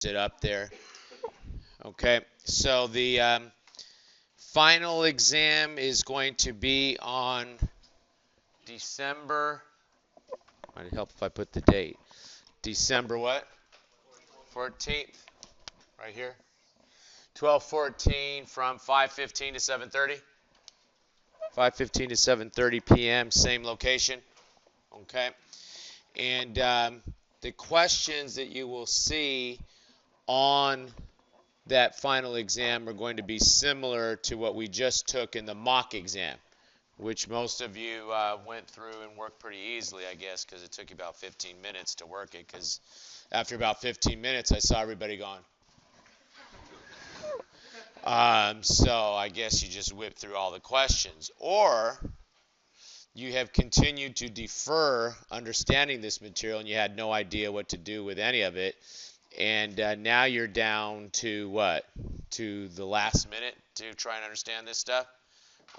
it up there. Okay, so the final exam is going to be on December. Might help if I put the date. December what? 14th, right here. 12/14 from 5:15 to 7:30. 5:15 to 7:30 p.m. Same location. Okay, and the questions that you will see on that final exam are going to be similar to what we just took in the mock exam, which most of you went through and worked pretty easily, I guess, because it took you about 15 minutes to work it, because after about 15 minutes, I saw everybody gone. So I guess you just whipped through all the questions. Or you have continued to defer understanding this material and you had no idea what to do with any of it. And now you're down to what? To the last minute to try and understand this stuff?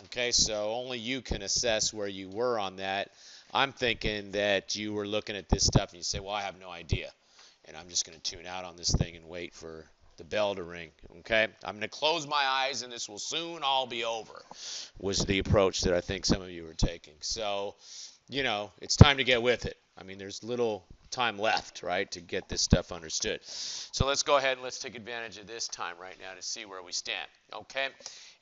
Okay, so only you can assess where you were on that. I'm thinking that you were looking at this stuff and you say, well, I have no idea. And I'm just going to tune out on this thing and wait for the bell to ring. Okay, I'm going to close my eyes and this will soon all be over, was the approach that I think some of you were taking. So, it's time to get with it. I mean, there's little time left, right, to get this stuff understood. So let's go ahead and let's take advantage of this time right now to see where we stand. Okay,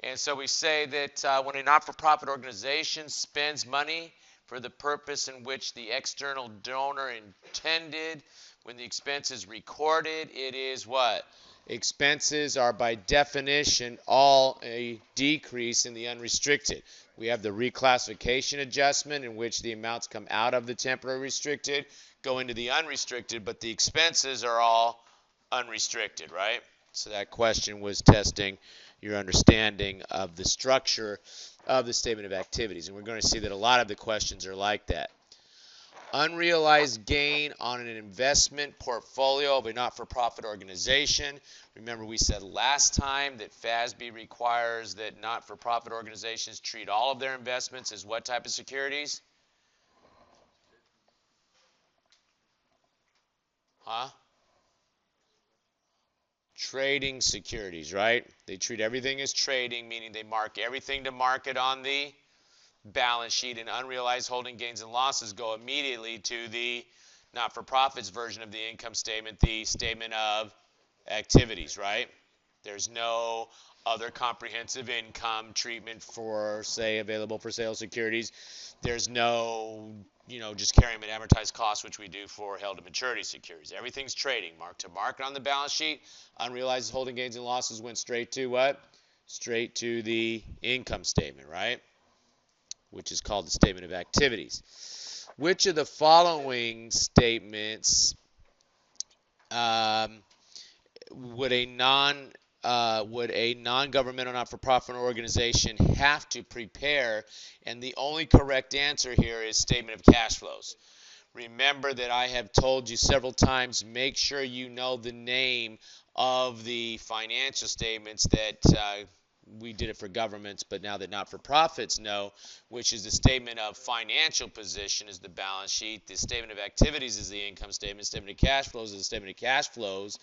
and so we say that when a not-for-profit organization spends money for the purpose in which the external donor intended, when the expense is recorded, it is what? Expenses are by definition all a decrease in the unrestricted. We have the reclassification adjustment in which the amounts come out of the temporary restricted, go into the unrestricted, but the expenses are all unrestricted, right? So that question was testing your understanding of the structure of the statement of activities. And we're going to see that a lot of the questions are like that. Unrealized gain on an investment portfolio of a not-for-profit organization. Remember, we said last time that FASB requires that not-for-profit organizations treat all of their investments as what type of securities? Trading securities, right? They treat everything as trading, meaning they mark everything to market on the balance sheet, and unrealized holding gains and losses go immediately to the not-for-profits version of the income statement, the statement of activities, right? There's no other comprehensive income treatment for, say, available for sale securities. There's no, just carrying them at amortized cost, which we do for held to maturity securities. Everything's trading, mark to market on the balance sheet. Unrealized holding gains and losses went straight to what? Straight to the income statement, right? Which is called the statement of activities. Which of the following statements would a non-governmental not-for-profit organization have to prepare? And the only correct answer here is statement of cash flows. Remember that I have told you several times, make sure you know the name of the financial statements that we did it for governments, but now that not-for-profits know, which is the statement of financial position is the balance sheet, the statement of activities is the income statement, statement of cash flows is the statement of cash flows.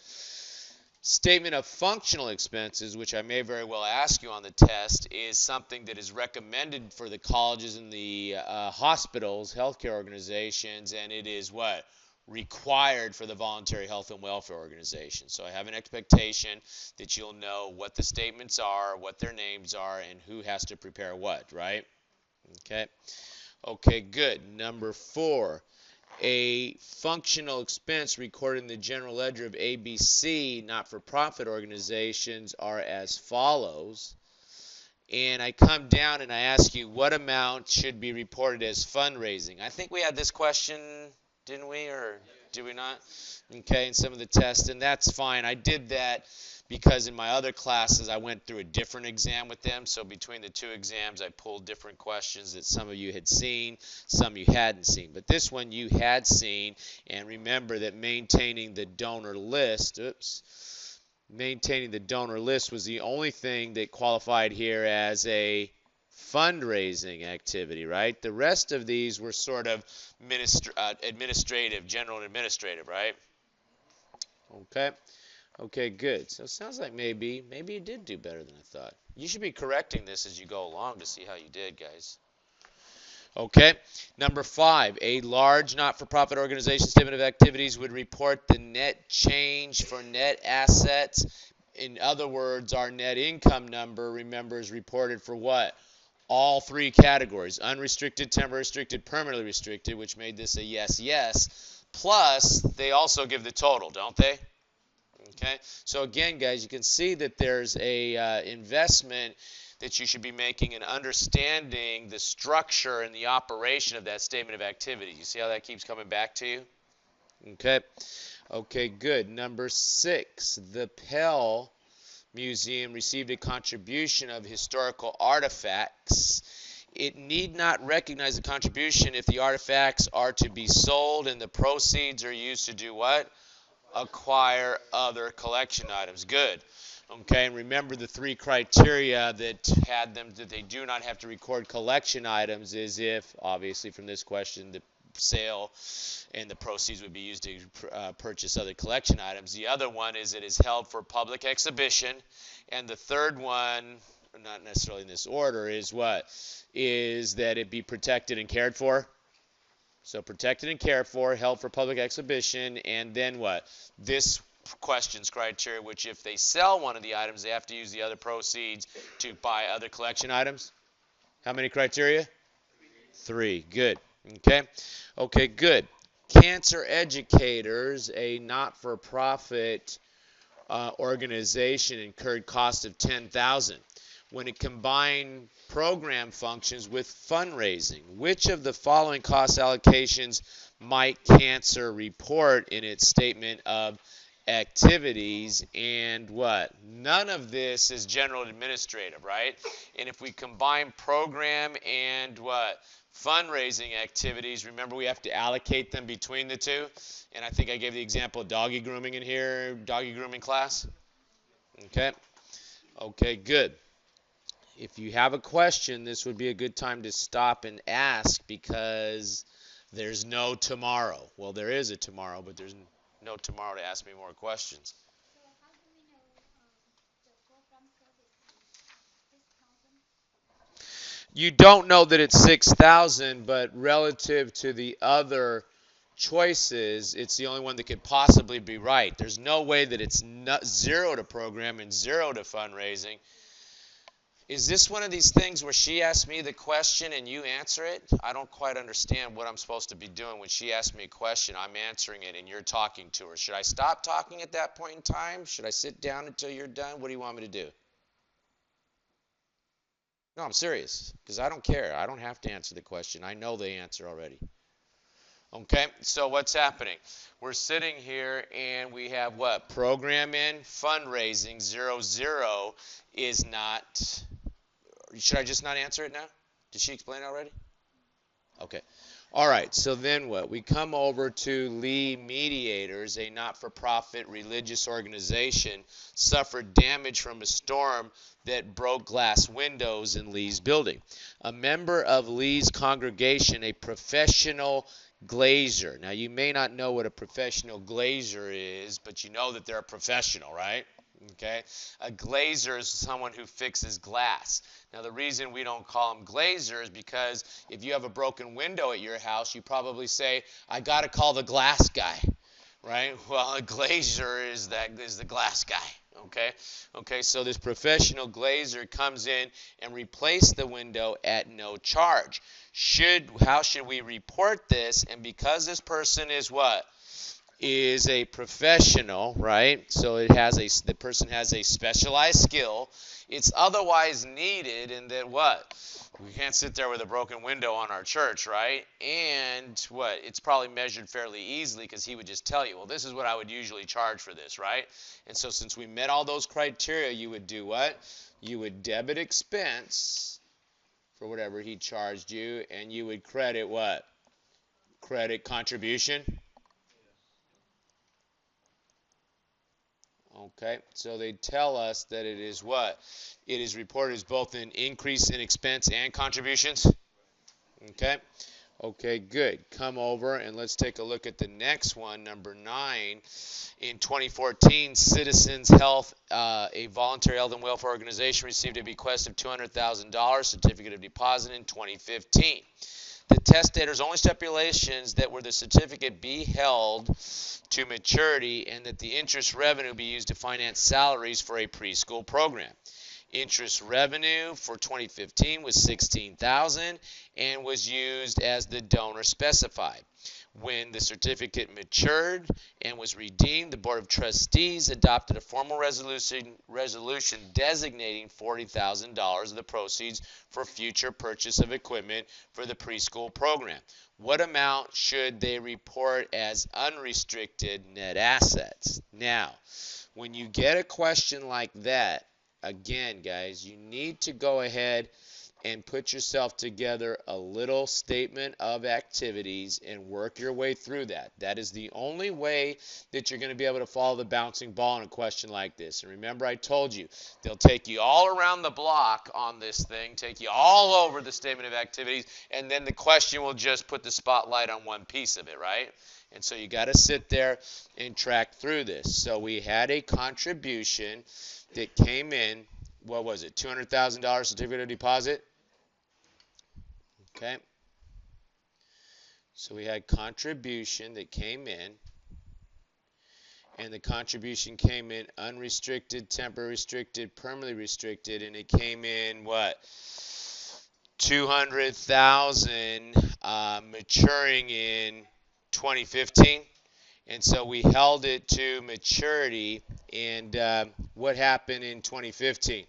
Statement of functional expenses, which I may very well ask you on the test, is something that is recommended for the colleges and the hospitals, healthcare organizations, and it is what? Required for the voluntary health and welfare organization. So I have an expectation that you'll know what the statements are, what their names are, and who has to prepare what, right? Okay, good. Number 4. A functional expense recorded in the general ledger of ABC not-for-profit organizations are as follows. And I come down and I ask you what amount should be reported as fundraising. I think we had this question, didn't we, or did we not? Okay, in some of the tests, and that's fine. I did that because in my other classes I went through a different exam with them, so between the two exams I pulled different questions that some of you had seen, some you hadn't seen. But this one you had seen, and remember that maintaining the donor list, maintaining the donor list was the only thing that qualified here as a fundraising activity, right? The rest of these were sort of administrative, general and administrative, right? Okay. Okay, good. So it sounds like maybe you did do better than I thought. You should be correcting this as you go along to see how you did, guys. Okay. Number 5, a large not-for-profit organization statement of activities would report the net change for net assets. In other words, our net income number, remember, is reported for what? All three categories: unrestricted, temporary restricted, permanently restricted, which made this a yes, yes. Plus, they also give the total, don't they? Okay, so again, guys, you can see that there's a investment that you should be making in understanding the structure and the operation of that statement of activity. You see how that keeps coming back to you? Okay, okay, good. Number 6, the Pell Museum received a contribution of historical artifacts. It need not recognize the contribution if the artifacts are to be sold and the proceeds are used to do what? Acquire other collection items. Good. Okay, and remember the 3 criteria that had them that they do not have to record collection items is if, obviously from this question, the sale and the proceeds would be used to purchase other collection items. The other one is it is held for public exhibition. And the third one, not necessarily in this order, is what? Is that it be protected and cared for. So protected and cared for, held for public exhibition, and then what? This question's criteria, which if they sell one of the items, they have to use the other proceeds to buy other collection items. How many criteria? 3. Good. Okay. Okay, good. Cancer Educators, a not-for-profit organization, incurred cost of $10,000 when it combined program functions with fundraising. Which of the following cost allocations might cancer report in its statement of activities? And what? None of this is general administrative, right? And if we combine program and what? Fundraising activities, remember we have to allocate them between the two. And I think I gave the example of doggy grooming in here, doggy grooming class. Okay. Okay, good. If you have a question, this would be a good time to stop and ask because there's no tomorrow. Well, there is a tomorrow, but there's no tomorrow to ask me more questions. You don't know that it's 6,000, but relative to the other choices, it's the only one that could possibly be right. There's no way that it's 0 to program and 0 to fundraising. Is this one of these things where she asks me the question and you answer it? I don't quite understand what I'm supposed to be doing when she asks me a question. I'm answering it and you're talking to her. Should I stop talking at that point in time? Should I sit down until you're done? What do you want me to do? No, I'm serious because I don't care. I don't have to answer the question. I know the answer already. Okay, so what's happening? We're sitting here and we have what? Program in, fundraising, 0, is not. Should I just not answer it now? Did she explain it already? Okay. All right, so then what? We come over to Lee Mediators, a not-for-profit religious organization, suffered damage from a storm that broke glass windows in Lee's building. A member of Lee's congregation, a professional glazer. Now, you may not know what a professional glazer is, but you know that they're a professional, right? Okay, a glazer is someone who fixes glass. Now, the reason we don't call them glazer is because if you have a broken window at your house, you probably say, I got to call the glass guy, right? Well, a glazer is the glass guy, okay? Okay, so this professional glazer comes in and replaces the window at no charge. How should we report this? And because this person is what? Is a professional, right? So the person has a specialized skill. It's otherwise needed in that what? We can't sit there with a broken window on our church, right? And what? It's probably measured fairly easily because he would just tell you, well, this is what I would usually charge for this, right? And so since we met all those criteria, you would do what? You would debit expense for whatever he charged you, and you would credit what? Credit contribution. Okay, so they tell us that it is what? It is reported as both an increase in expense and contributions. Okay, Okay, good. Come over and let's take a look at the next one, number 9. In 2014, Citizens Health, a voluntary health and welfare organization, received a bequest of $200,000 certificate of deposit in 2015. The testator's only stipulations that were the certificate be held to maturity and that the interest revenue be used to finance salaries for a preschool program. Interest revenue for 2015 was $16,000 and was used as the donor specified. When the certificate matured and was redeemed, the Board of Trustees adopted a formal resolution designating $40,000 of the proceeds for future purchase of equipment for the preschool program. What amount should they report as unrestricted net assets? Now, when you get a question like that, again, guys, you need to go ahead and put yourself together a little statement of activities and work your way through that. That is the only way that you're going to be able to follow the bouncing ball in a question like this. And remember, I told you, they'll take you all around the block on this thing, take you all over the statement of activities, and then the question will just put the spotlight on one piece of it, right? And so you got to sit there and track through this. So we had a contribution that came in, what was it, $200,000 certificate of deposit? Okay. So we had contribution that came in, and the contribution came in unrestricted, temporary restricted, permanently restricted, and it came in what? 200,000 maturing in 2015. And so we held it to maturity. And what happened in 2015?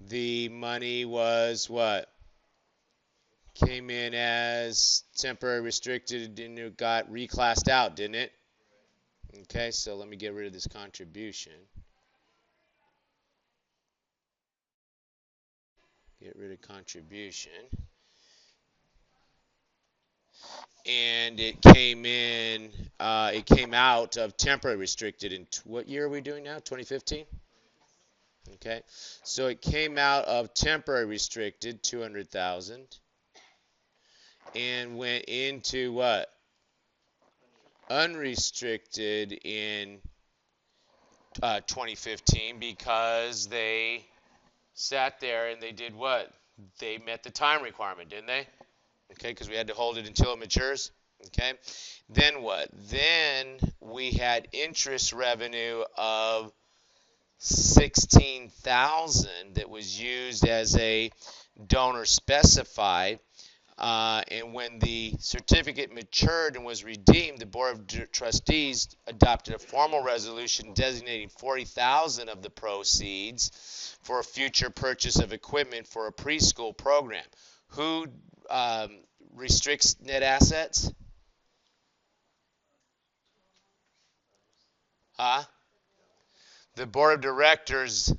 The money was what? Came in as temporary restricted and it got reclassed out, didn't it? Okay, so let me get rid of this contribution. Get rid of contribution. And it came in, it came out of temporary restricted in, what year are we doing now? 2015? Okay, so it came out of temporary restricted, 200,000, and went into what? Unrestricted in 2015 because they sat there and they did what? They met the time requirement, didn't they? Okay, because we had to hold it until it matures. Okay, then what? Then we had interest revenue of 16,000 that was used as a donor specified. And when the certificate matured and was redeemed, the Board of Trustees adopted a formal resolution designating 40,000 of the proceeds for a future purchase of equipment for a preschool program. Who restricts net assets? Huh? The Board of Directors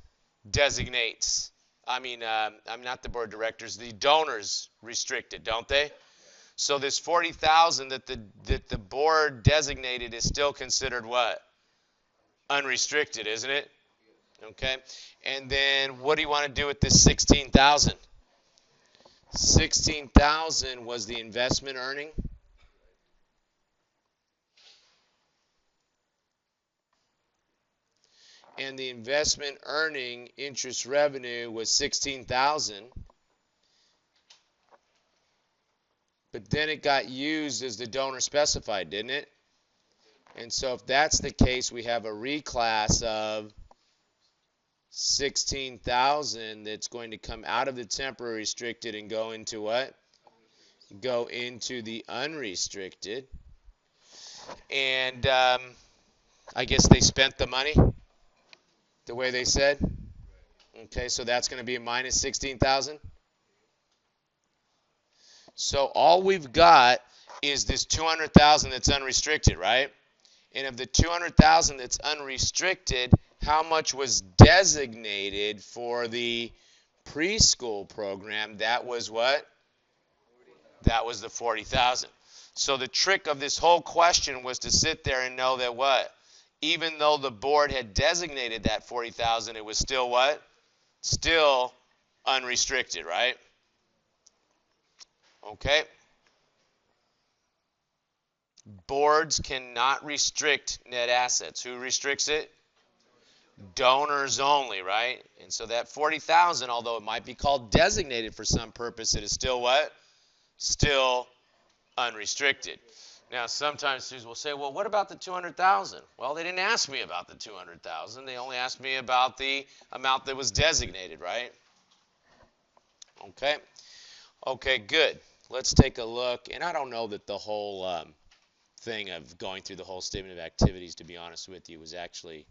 designates. I'm not the Board of Directors. The donors restrict it, don't they? So this 40,000 that the board designated is still considered what? Unrestricted, isn't it? Okay. And then what do you want to do with this 16,000? 16,000 was the investment earning. And the investment earning interest revenue was 16,000. But then it got used as the donor specified, didn't it? And so if that's the case, we have a reclass of 16,000 that's going to come out of the temporary restricted and go into what? Go into the unrestricted. And I guess they spent the money the way they said. Okay, so that's going to be a minus 16,000. So all we've got is this 200,000 that's unrestricted, right? And of the 200,000 that's unrestricted, how much was designated for the preschool program? That was what? That was the 40,000. So the trick of this whole question was to sit there and know that what? Even though the board had designated that 40,000, it was still what? Still unrestricted, right? Okay? Boards cannot restrict net assets. Who restricts it? Donors only, right? And so that 40,000, although it might be called designated for some purpose, it is still what? Still unrestricted. Now, sometimes students will say, well, what about the 200,000? Well, they didn't ask me about the 200,000. They only asked me about the amount that was designated, right? Okay. Okay, good. Let's take a look. And I don't know that the whole thing of going through the whole statement of activities, to be honest with you, was actually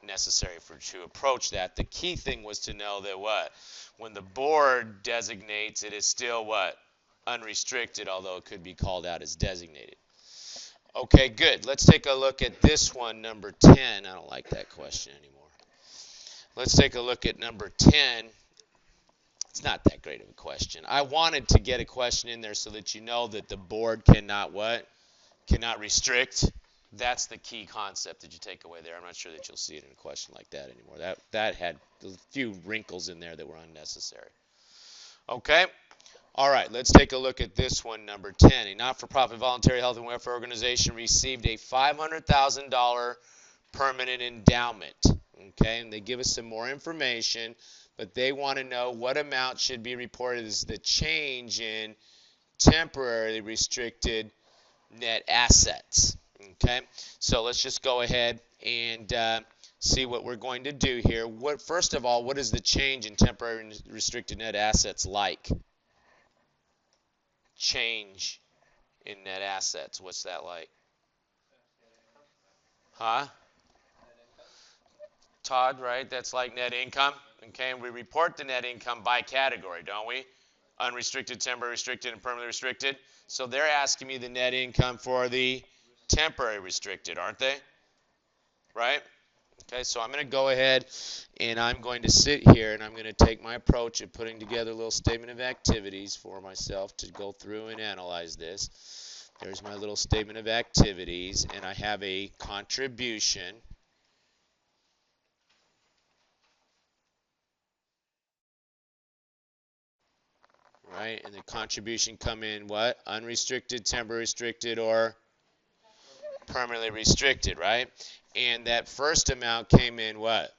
necessary to approach that. The key thing was to know that what? When the board designates, it is still what? Unrestricted, although it could be called out as designated. Okay, good. Let's take a look at this one, number 10. I don't like that question anymore. Let's take a look at number 10. It's not that great of a question. I wanted to get a question in there so that you know that the board cannot what? Cannot restrict. That's the key concept that you take away there. I'm not sure that you'll see it in a question like that anymore. That had a few wrinkles in there that were unnecessary. Okay? All right, let's take a look at this one, number 10. A not-for-profit voluntary health and welfare organization received a $500,000 permanent endowment. Okay, and they give us some more information, but they want to know what amount should be reported as the change in temporarily restricted net assets. Okay, so let's just go ahead and see what we're going to do here. First of all, what is the change in temporary restricted net assets like? Change in net assets. What's that like? Huh? Todd, right? That's like net income. Okay, and we report the net income by category, don't we? Unrestricted, temporary restricted, and permanently restricted. So they're asking me the net income for the temporary restricted, aren't they? Right? Okay, so I'm going to go ahead and I'm going to sit here and I'm going to take my approach of putting together a little statement of activities for myself to go through and analyze this. There's my little statement of activities, and I have a contribution. Right, and the contribution come in what? Unrestricted, temporary restricted, or permanently restricted, right? And that first amount came in what?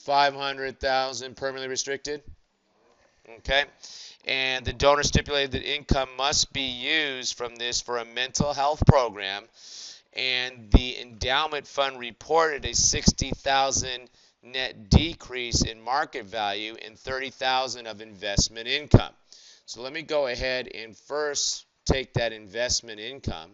500,000 permanently restricted. Okay, and the donor stipulated that income must be used from this for a mental health program, and the endowment fund reported a 60,000 net decrease in market value and 30,000 of investment income. So let me go ahead and first take that investment income.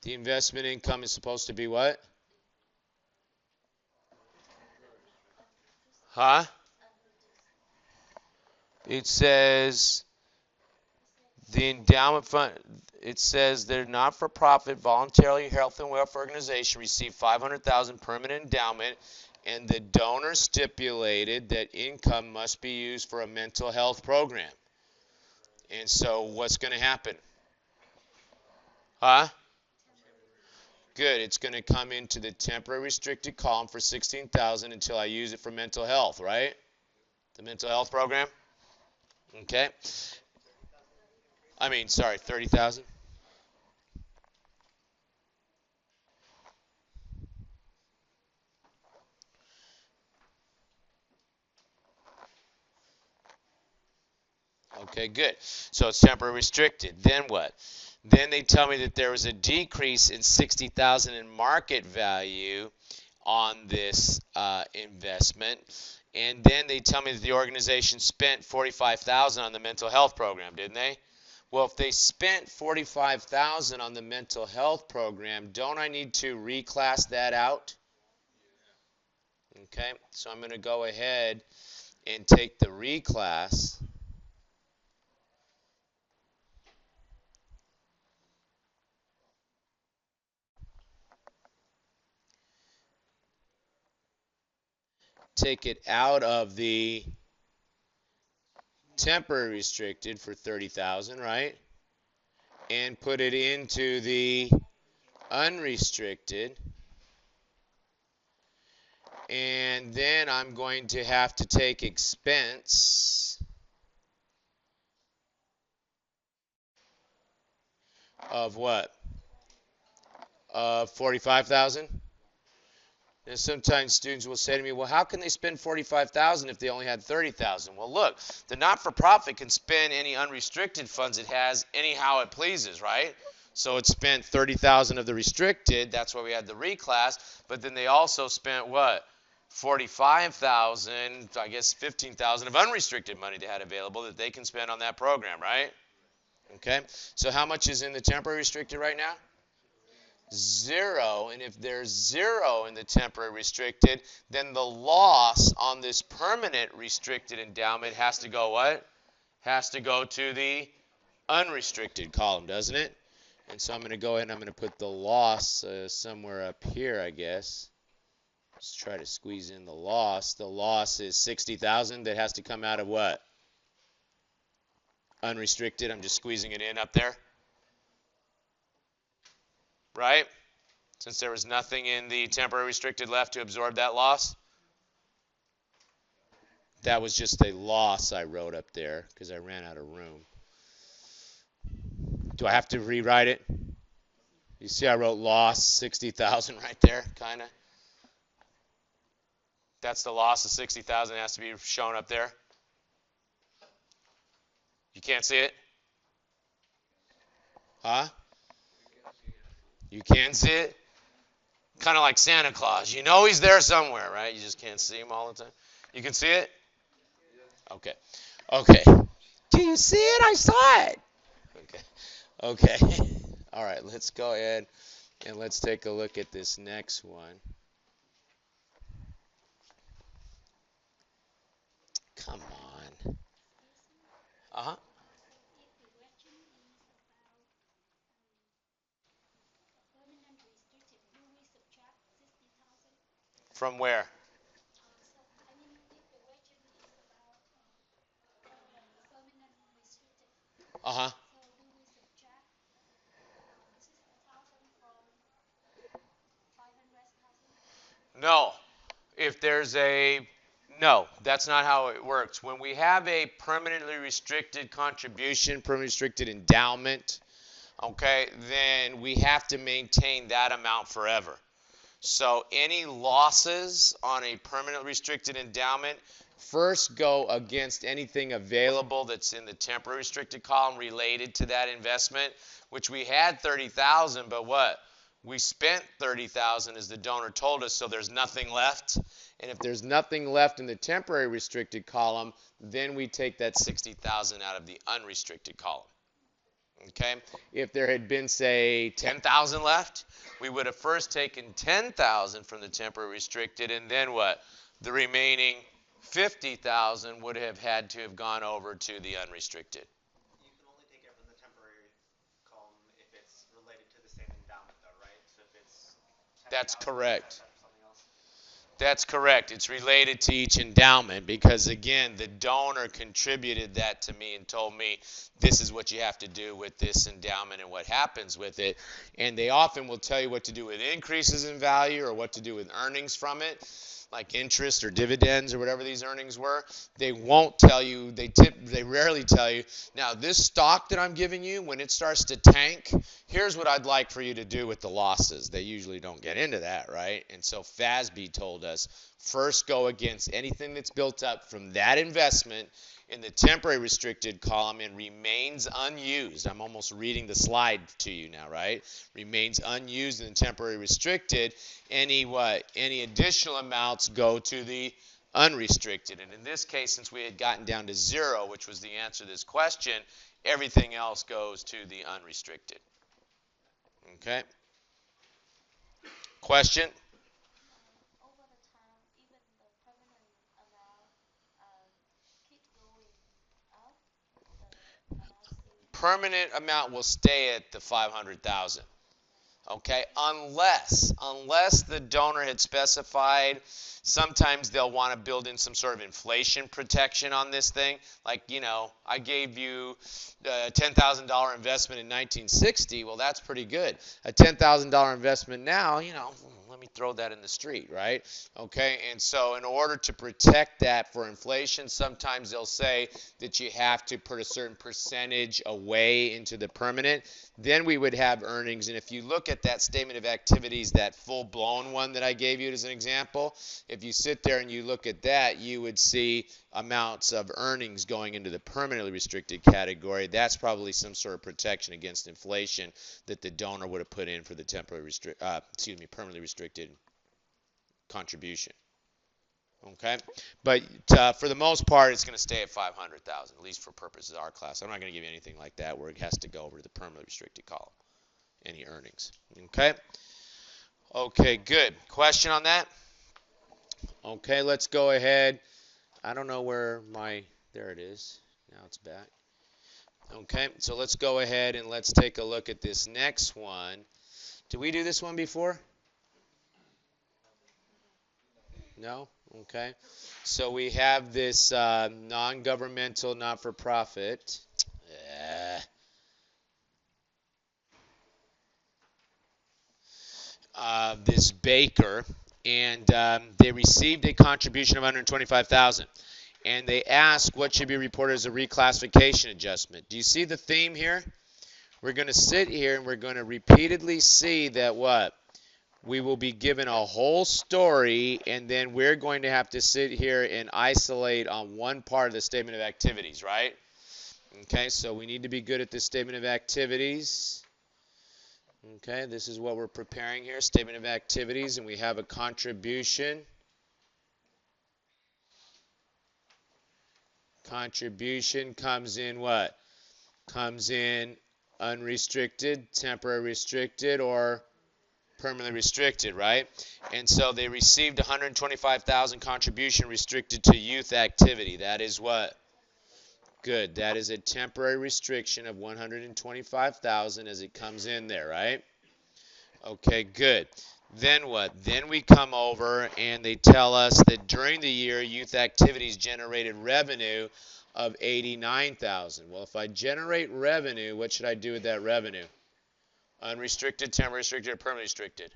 The investment income is supposed to be what? Huh? It says the endowment fund, it says their not-for-profit voluntary health and welfare organization received 500,000 permanent endowment, and the donor stipulated that income must be used for a mental health program. And so what's going to happen? Huh? Good. It's going to come into the temporary restricted column for 16,000 until I use it for mental health, right? The mental health program? Okay. Sorry, 30,000. Okay, good. So it's temporary restricted. Then what? Then they tell me that there was a decrease in 60,000 in market value on this investment. And then they tell me that the organization spent 45,000 on the mental health program, didn't they? Well, if they spent 45,000 on the mental health program, don't I need to reclass that out? Okay, so I'm going to go ahead and take the reclass. Take it out of the temporary restricted for 30,000, right? And put it into the unrestricted, and then I'm going to have to take expense of what? Of 45,000. And sometimes students will say to me, well, how can they spend 45,000 if they only had 30,000? Well, look, the not-for-profit can spend any unrestricted funds it has anyhow it pleases, right? So it spent 30,000 of the restricted, that's why we had the reclass, but then they also spent what? 45,000, I guess 15,000 of unrestricted money they had available that they can spend on that program, right? Okay. So how much is in the temporary restricted right now? Zero. And if there's zero in the temporary restricted, then the loss on this permanent restricted endowment has to go what? Has to go to the unrestricted column, doesn't it? And so I'm going to go ahead and I'm going to put the loss somewhere up here, I guess. Let's try to squeeze in the loss. The loss is 60,000. That has to come out of what? Unrestricted. I'm just squeezing it in up there. Right? Since there was nothing in the temporary restricted left to absorb that loss. That was just a loss I wrote up there because I ran out of room. Do I have to rewrite it? You see I wrote loss 60,000 right there, kind of. That's the loss of 60,000 has to be shown up there. You can't see it? Huh? You can see it? Kind of like Santa Claus. You know he's there somewhere, right? You just can't see him all the time. You can see it? Okay. Okay. Do you see it? I saw it. Okay. Okay. All right, let's go ahead and let's take a look at this next one. Come on. Uh-huh. From where? Uh-huh. No. If there's a No, that's not how it works. When we have a permanently restricted contribution, permanently restricted endowment, okay, then we have to maintain that amount forever. So any losses on a permanently restricted endowment first go against anything available that's in the temporary restricted column related to that investment, which we had 30,000, but what? We spent 30,000 as the donor told us, so there's nothing left. And if there's nothing left in the temporary restricted column, then we take that 60,000 out of the unrestricted column. Okay? If there had been, say, 10,000 left, we would have first taken 10,000 from the temporary restricted, and then what? The remaining 50,000 would have had to have gone over to the unrestricted. You can only take it from the temporary column if it's related to the same endowment, though, right? So if it's That's 10,000, correct. something else. That's correct. It's related to each endowment because, again, the donor contributed that to me and told me this is what you have to do with this endowment and what happens with it. And they often will tell you what to do with increases in value or what to do with earnings from it, like interest or dividends or whatever these earnings were. They won't tell you, they rarely tell you, now this stock that I'm giving you, when it starts to tank, here's what I'd like for you to do with the losses. They usually don't get into that, right? And so FASB told us, first go against anything that's built up from that investment in the temporary restricted column and remains unused. I'm almost reading the slide to you now, right? Remains unused in the temporary restricted. Any additional amounts go to the unrestricted. And in this case, since we had gotten down to zero, which was the answer to this question, everything else goes to the unrestricted. Okay? Question? Permanent amount will stay at the 500,000. Okay, unless the donor had specified, sometimes they'll want to build in some sort of inflation protection on this thing. Like, I gave you a $10,000 investment in 1960. Well, that's pretty good. A $10,000 investment now, let me throw that in the street, right? Okay, and so in order to protect that for inflation, sometimes they'll say that you have to put a certain percentage away into the permanent. Then we would have earnings. And if you look at that statement of activities, that full-blown one that I gave you as an example, if you sit there and you look at that, you would see amounts of earnings going into the permanently restricted category. That's probably some sort of protection against inflation that the donor would have put in for the permanently restricted contribution. Okay, but for the most part, it's going to stay at 500,000, at least for purposes of our class. I'm not going to give you anything like that where it has to go over to the permanently restricted column, any earnings. Okay. Okay, good. Question on that? Okay, let's go ahead. I don't know where there it is. Now it's back. Okay, so let's go ahead and let's take a look at this next one. Did we do this one before? No? Okay. So we have this non-governmental, not-for-profit. This baker, and they received a contribution of $125,000. And they ask what should be reported as a reclassification adjustment. Do you see the theme here? We're going to sit here and we're going to repeatedly see that what? We will be given a whole story, and then we're going to have to sit here and isolate on one part of the statement of activities, right? Okay, so we need to be good at this statement of activities. Okay, this is what we're preparing here, statement of activities, and we have a contribution. Contribution comes in what? Comes in unrestricted, temporary restricted, or permanently restricted, right? And so they received 125,000 contribution restricted to youth activity. That is what? Good. That is a temporary restriction of 125,000 as it comes in there, right? Okay, good. Then what? Then we come over and they tell us that during the year, youth activities generated revenue of 89,000. Well, if I generate revenue, what should I do with that revenue? Unrestricted, temporary restricted, or permanently restricted?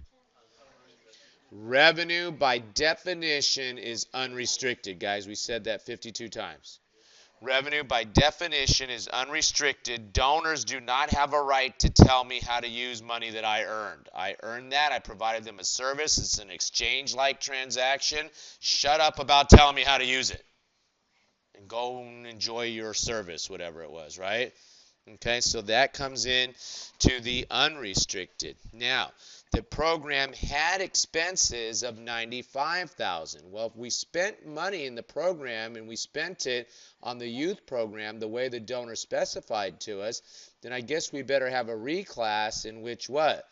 Revenue, by definition, is unrestricted, guys. We said that 52 times. Revenue, by definition, is unrestricted. Donors do not have a right to tell me how to use money that I earned. I earned that. I provided them a service. It's an exchange-like transaction. Shut up about telling me how to use it. And go and enjoy your service, whatever it was, right? Okay, so that comes in to the unrestricted. Now, the program had expenses of $95,000. Well, if we spent money in the program and we spent it on the youth program the way the donor specified to us, then I guess we better have a reclass in which what?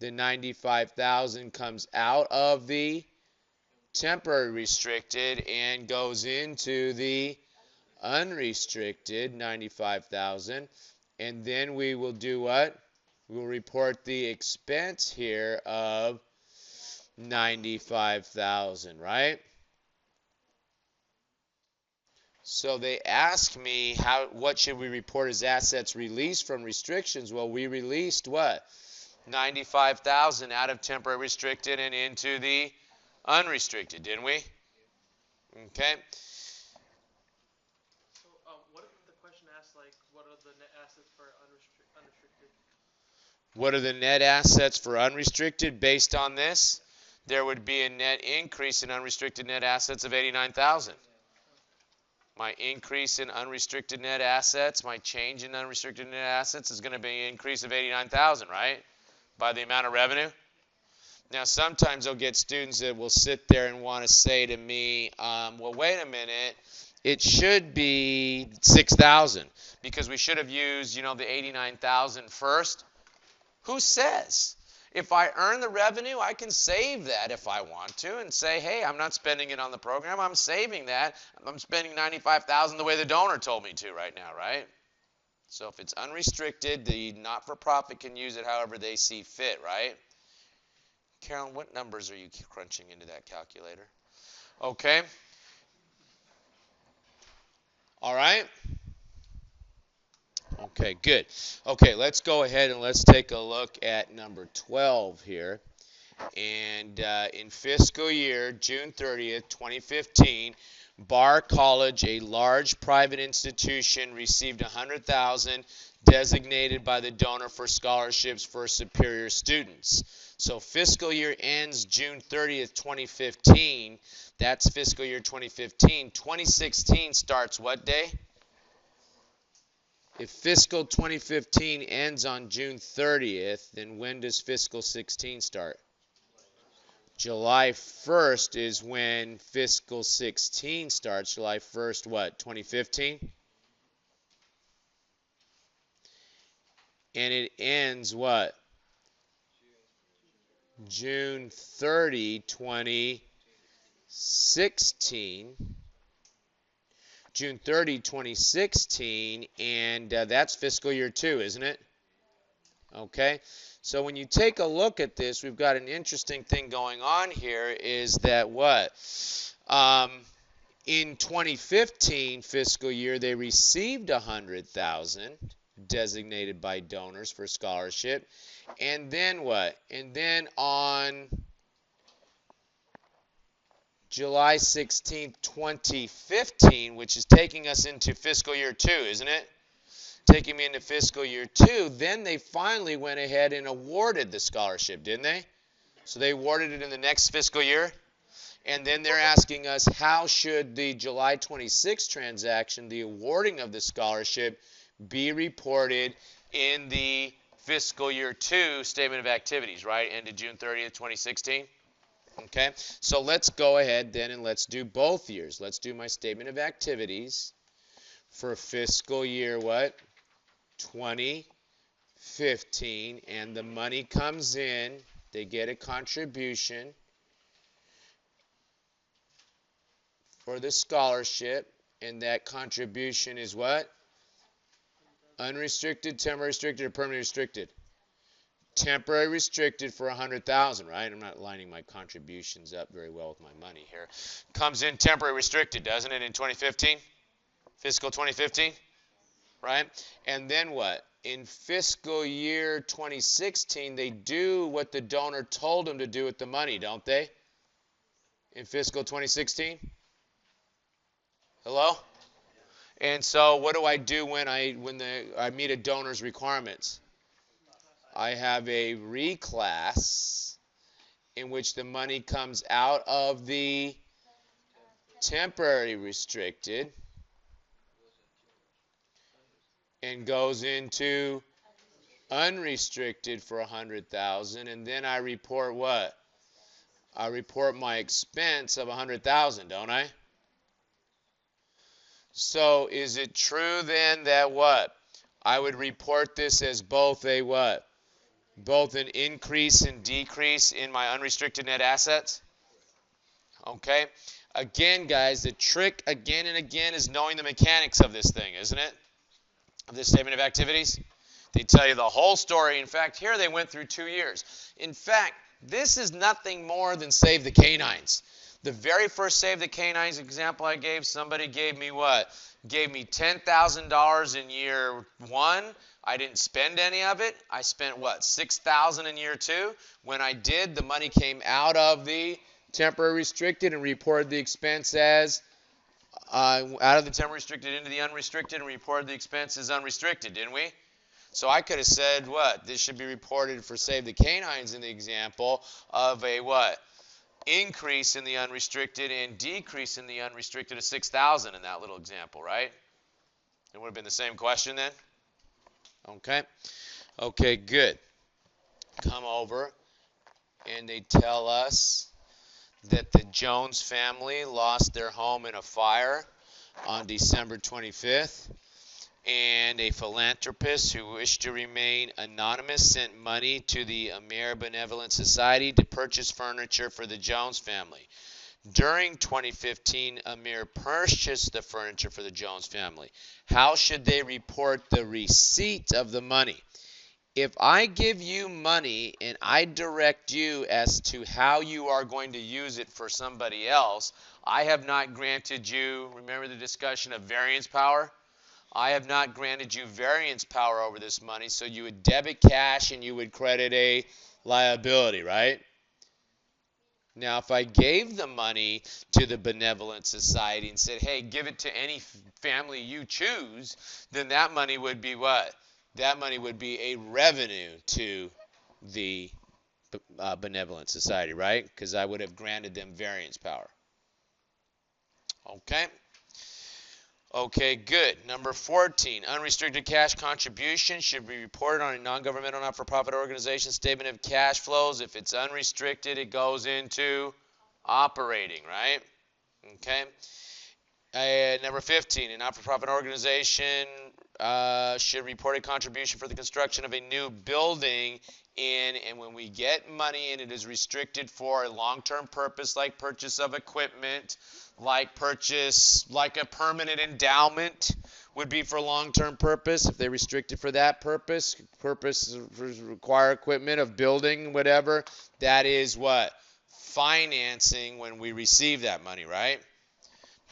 The $95,000 comes out of the temporary restricted and goes into the unrestricted, 95,000, and then we will do what? We'll report the expense here of 95,000, right? So they ask me what should we report as assets released from restrictions? Well, we released what? 95,000 out of temporary restricted and into the unrestricted, didn't we? Okay. What if the question asks, like, what are the net assets for unrestricted? What are the net assets for unrestricted based on this? There would be a net increase in unrestricted net assets of 89,000. My increase in unrestricted net assets, my change in unrestricted net assets is going to be an increase of 89,000, right? By the amount of revenue. Now, sometimes I'll get students that will sit there and want to say to me, well, wait a minute, it should be 6,000 because we should have used, the 89,000 first. Who says? If I earn the revenue, I can save that if I want to and say, hey, I'm not spending it on the program. I'm saving that. I'm spending 95,000 the way the donor told me to right now, right? So if it's unrestricted, the not-for-profit can use it however they see fit, right? Carolyn, what numbers are you crunching into that calculator? Okay. All right. Okay, good. Okay, let's go ahead and let's take a look at number 12 here. And in fiscal year June 30th, 2015, Barr College, a large private institution, received $100,000 designated by the donor for scholarships for superior students. So fiscal year ends June 30th, 2015. That's fiscal year 2015. 2016 starts what day? If fiscal 2015 ends on June 30th, then when does fiscal 16 start? July 1st is when fiscal 16 starts. July 1st, what, 2015? And it ends what? June 30, 2016. June 30, 2016, and that's fiscal year 2, isn't it? Okay, so when you take a look at this, we've got an interesting thing going on here is that what? In 2015 fiscal year, they received $100,000 designated by donors for scholarship. And then what? And then on July 16th, 2015, which is taking us into fiscal year 2, isn't it? Taking me into fiscal year 2, then they finally went ahead and awarded the scholarship, didn't they? So they awarded it in the next fiscal year. And then they're asking us, how should the July 26th transaction, the awarding of the scholarship, be reported in the fiscal year 2 statement of activities, right? Ended June 30th, 2016. Okay, so let's go ahead then and let's do both years. Let's do my statement of activities for fiscal year what? 2015, and the money comes in. They get a contribution for the scholarship, and that contribution is what? Unrestricted, temporary restricted, or permanently restricted? Temporary restricted for $100,000, right? I'm not lining my contributions up very well with my money here. Comes in temporary restricted, doesn't it, in 2015? Fiscal 2015, right? And then what? In fiscal year 2016, they do what the donor told them to do with the money, don't they? In fiscal 2016? Hello? And so what do I do when I meet a donor's requirements? I have a reclass in which the money comes out of the temporary restricted and goes into unrestricted for $100,000, and then I report what? I report my expense of $100,000, don't I? So is it true then that what? I would report this as both a what? Both an increase and decrease in my unrestricted net assets? Okay. Again, guys, the trick again and again is knowing the mechanics of this thing, isn't it? Of this statement of activities. They tell you the whole story. In fact, here they went through 2 years. In fact, this is nothing more than Save the Canines. The very first Save the Canines example I gave, somebody gave me what? Gave me $10,000 in year 1. I didn't spend any of it. I spent what? $6,000 in year 2. When I did, the money came out of the temporary restricted and reported the expense as out of the temporary restricted into the unrestricted and reported the expense as unrestricted, didn't we? So I could have said what? This should be reported for Save the Canines in the example of a what? Increase in the unrestricted and decrease in the unrestricted of 6,000 in that little example, right? It would have been the same question then? Okay. Okay, good. Come over and they tell us that the Jones family lost their home in a fire on December 25th. And a philanthropist who wished to remain anonymous sent money to the Amer Benevolent Society to purchase furniture for the Jones family. During 2015, Amir purchased the furniture for the Jones family. How should they report the receipt of the money? If I give you money and I direct you as to how you are going to use it for somebody else, I have not granted you, remember the discussion of variance power? I have not granted you variance power over this money, so you would debit cash and you would credit a liability, right? Now, if I gave the money to the benevolent society and said, hey, give it to any family you choose, then that money would be what? That money would be a revenue to the benevolent society, right? Because I would have granted them variance power. Okay? Okay, good. Number 14, unrestricted cash contribution should be reported on a non-governmental not-for-profit organization statement of cash flows. If it's unrestricted, it goes into operating, right? Okay. Number 15, a not-for-profit organization should report a contribution for the construction of a new building and when we get money and it is restricted for a long-term purpose like purchase of equipment, like a permanent endowment would be for long-term purpose. If they restrict it for that purpose require equipment of building, whatever, that is what? Financing when we receive that money, right?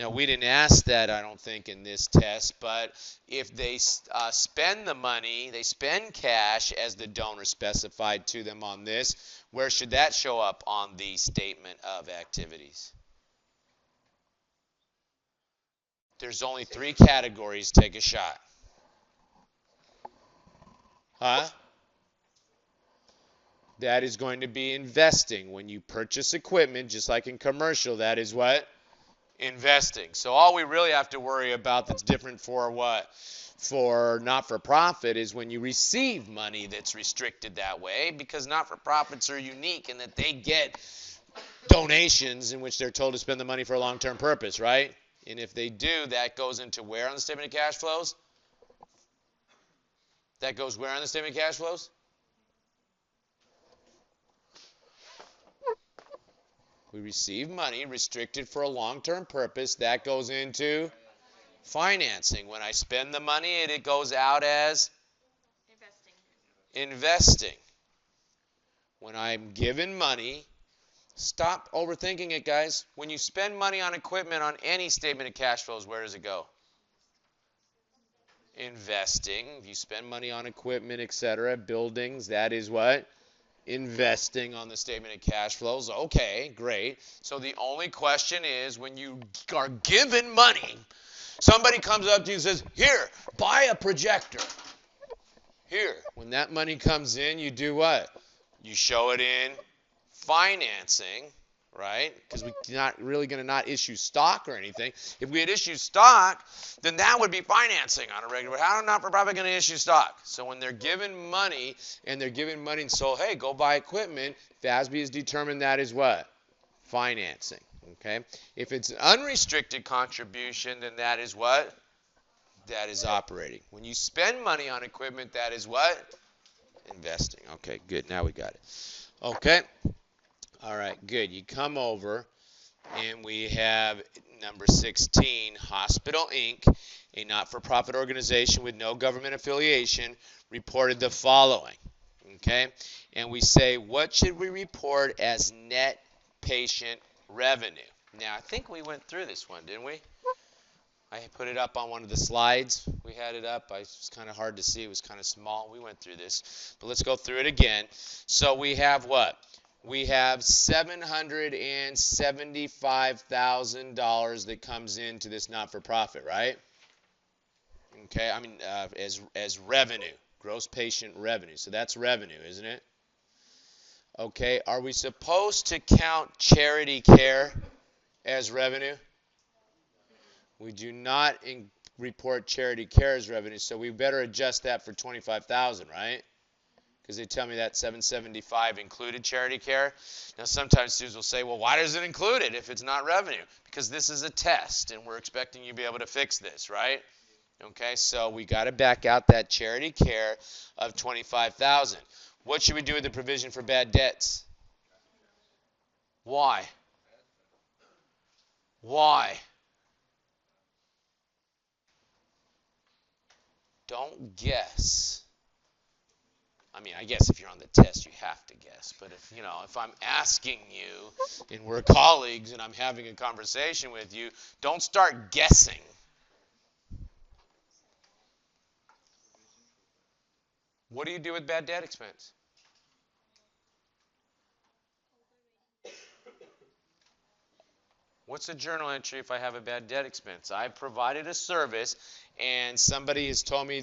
Now, we didn't ask that, I don't think, in this test, but if they spend the money, they spend cash as the donor specified to them on this, where should that show up on the statement of activities? There's only 3 categories. Take a shot. Huh? That is going to be investing. When you purchase equipment, just like in commercial, that is what? Investing. So all we really have to worry about that's different for what? For not-for-profit is when you receive money that's restricted that way, because not-for-profits are unique in that they get donations in which they're told to spend the money for a long-term purpose, right? And if they do, that goes into where on the statement of cash flows? That goes where on the statement of cash flows? We receive money restricted for a long-term purpose. That goes into financing. When I spend the money, it goes out as investing. When I'm given money, stop overthinking it, guys. When you spend money on equipment on any statement of cash flows, where does it go? Investing. If you spend money on equipment, etc., buildings, that is what? Investing on the statement of cash flows. Okay, great. So the only question is when you are given money, somebody comes up to you and says, here, buy a projector. Here, when that money comes in, you do what? You show it in financing, right? Because we're not really going to not issue stock or anything. If we had issued stock, then that would be financing on a regular. But how are not-for-profit going to issue stock? So when they're given money, and so, hey, go buy equipment, FASB has determined that is what? Financing, okay? If it's an unrestricted contribution, then that is what? That is operating. When you spend money on equipment, that is what? Investing. Okay, good. Now we got it. Okay. All right, good. You come over, and we have number 16, Hospital Inc., a not-for-profit organization with no government affiliation, reported the following. Okay? And we say, what should we report as net patient revenue? Now, I think we went through this one, didn't we? I put it up on one of the slides. We had it up. It was kind of hard to see. It was kind of small. We went through this. But let's go through it again. So we have what? We have $775,000 that comes into this not-for-profit, right? Okay, I mean as revenue, gross patient revenue. So that's revenue, isn't it? Okay, are we supposed to count charity care as revenue? We do not report charity care as revenue, so we better adjust that for $25,000, right? Because they tell me that 775 included charity care. Now, sometimes students will say, well, why does it include it if it's not revenue? Because this is a test, and we're expecting you to be able to fix this, right? Okay, so we got to back out that charity care of $25,000. What should we do with the provision for bad debts? Why? Why? Don't guess. I mean, I guess if you're on the test, you have to guess. But if I'm asking you and we're colleagues and I'm having a conversation with you, don't start guessing. What do you do with bad debt expense? What's a journal entry if I have a bad debt expense? I provided a service, and somebody has told me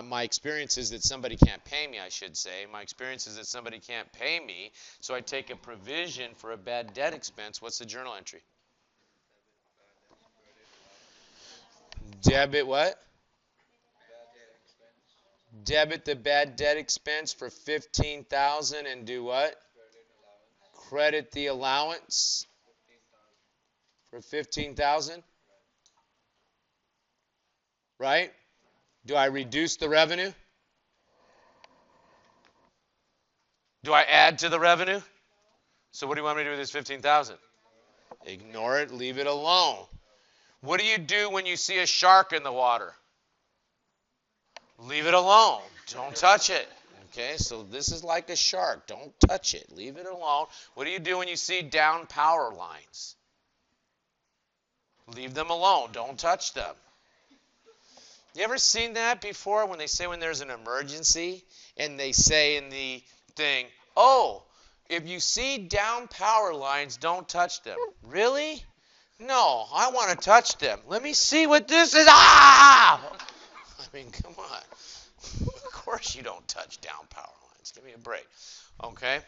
my experience is that somebody can't pay me, I should say. My experience is that somebody can't pay me, so I take a provision for a bad debt expense. What's the journal entry? Debit what? Debit the bad debt expense for 15,000 and do what? Credit the allowance for 15,000. Right? Do I reduce the revenue? Do I add to the revenue? So what do you want me to do with this 15,000? Ignore it, leave it alone. What do you do when you see a shark in the water? Leave it alone. Don't touch it. Okay, so this is like a shark. Don't touch it. Leave it alone. What do you do when you see down power lines? Leave them alone. Don't touch them. You ever seen that before when they say when there's an emergency and they say in the thing, oh, if you see down power lines, don't touch them. Really? No, I want to touch them. Let me see what this is. Ah! I mean, come on. Of course you don't touch down power lines. Give me a break. Okay?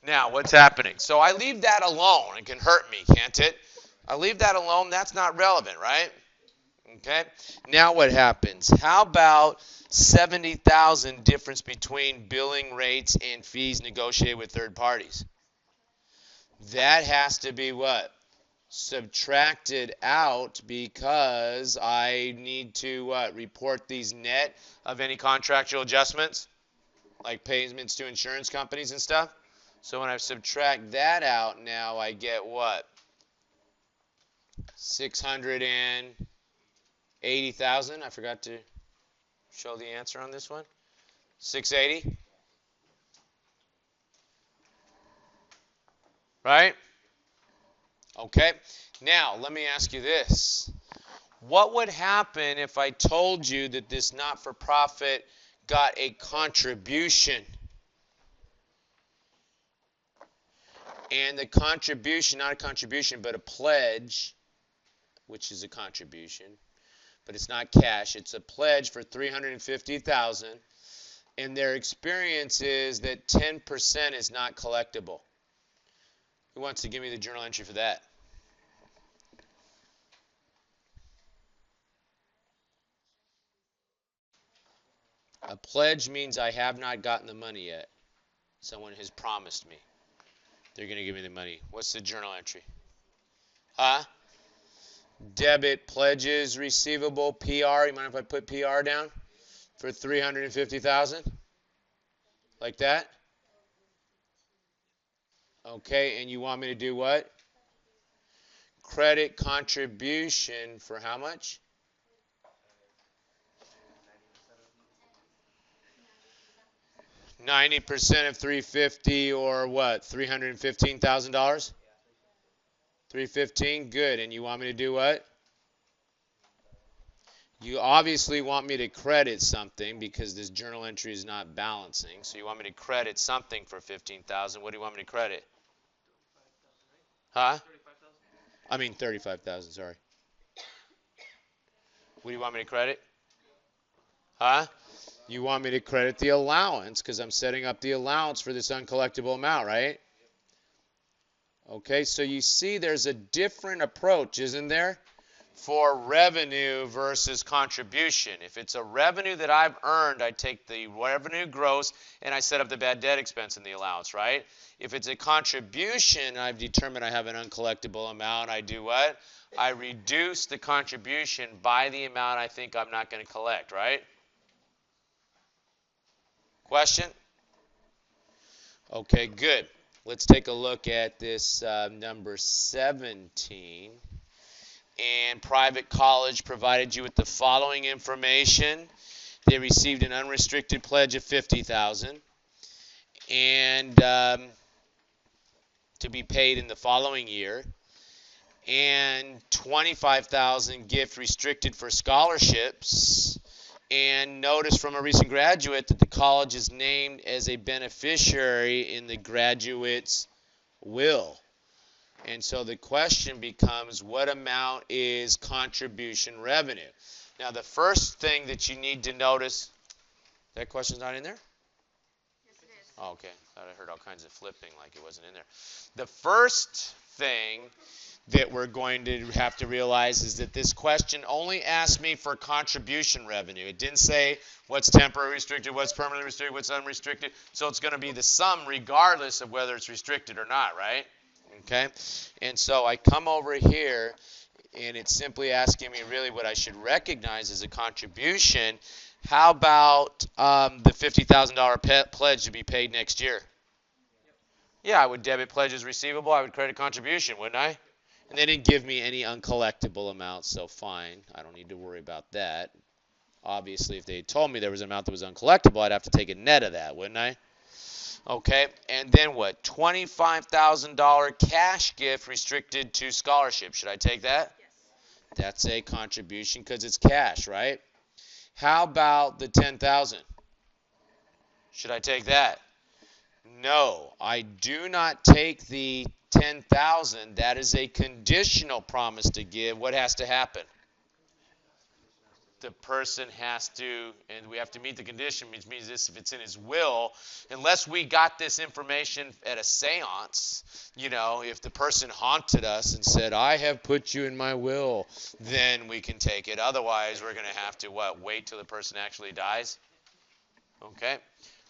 Now, what's happening? So I leave that alone. It can hurt me, can't it? I leave that alone. That's not relevant, right? Okay? Now what happens? How about 70,000 difference between billing rates and fees negotiated with third parties? That has to be what? Subtracted out because I need to what? Report these net of any contractual adjustments, like payments to insurance companies and stuff. So when I subtract that out, now I get what? 680,000. I forgot to show the answer on this one. 680. Right? Okay. Now, let me ask you this. What would happen if I told you that this not-for-profit got a contribution? And the contribution, not a contribution, but a pledge, which is a contribution, but it's not cash. It's a pledge for $350,000, and their experience is that 10% is not collectible. Who wants to give me the journal entry for that? A pledge means I have not gotten the money yet. Someone has promised me they're going to give me the money. What's the journal entry? Huh? Debit pledges receivable PR. You mind if I put PR down for 350,000? Like that? Okay, and you want me to do what? Credit contribution for how much? 90% of 350 or what? $315,000? 315, good. And you want me to do what? You obviously want me to credit something because this journal entry is not balancing. So you want me to credit something for 15,000. What do you want me to credit? Huh? 35,000. I mean 35,000, sorry. What do you want me to credit? Huh? You want me to credit the allowance because I'm setting up the allowance for this uncollectible amount, right? Okay, so you see there's a different approach, isn't there? For revenue versus contribution. If it's a revenue that I've earned, I take the revenue gross and I set up the bad debt expense in the allowance, right? If it's a contribution, I've determined I have an uncollectible amount. I do what? I reduce the contribution by the amount I think I'm not going to collect, right? Question? Okay, good. Let's take a look at this number 17. and private college provided you with the following information. They received an unrestricted pledge of $50,000 and to be paid in the following year, and $25,000 gift restricted for scholarships. And notice from a recent graduate that the college is named as a beneficiary in the graduate's will. And so the question becomes, what amount is contribution revenue? Now, the first thing that you need to notice, that question's not in there? Yes, it is. Oh, okay. Thought I heard all kinds of flipping like it wasn't in there. The first thing that we're going to have to realize is that this question only asked me for contribution revenue. It didn't say what's temporary restricted, what's permanently restricted, what's unrestricted. So it's going to be the sum regardless of whether it's restricted or not, right? Okay? And so I come over here, and it's simply asking me really what I should recognize as a contribution. How about the $50,000 pledge to be paid next year? Yeah, I would debit pledge as receivable. I would credit contribution, wouldn't I? And they didn't give me any uncollectible amounts, so fine. I don't need to worry about that. Obviously, if they had told me there was an amount that was uncollectible, I'd have to take a net of that, wouldn't I? Okay, and then what? $25,000 cash gift restricted to scholarship. Should I take that? Yes. That's a contribution because it's cash, right? How about the $10,000? Should I take that? No, I do not take the $10,000. That is a conditional promise to give. What has to happen? The person has to, and we have to meet the condition, which means this, if it's in his will, unless we got this information at a seance, if the person haunted us and said, I have put you in my will, then we can take it. Otherwise, we're going to have to, wait till the person actually dies? Okay?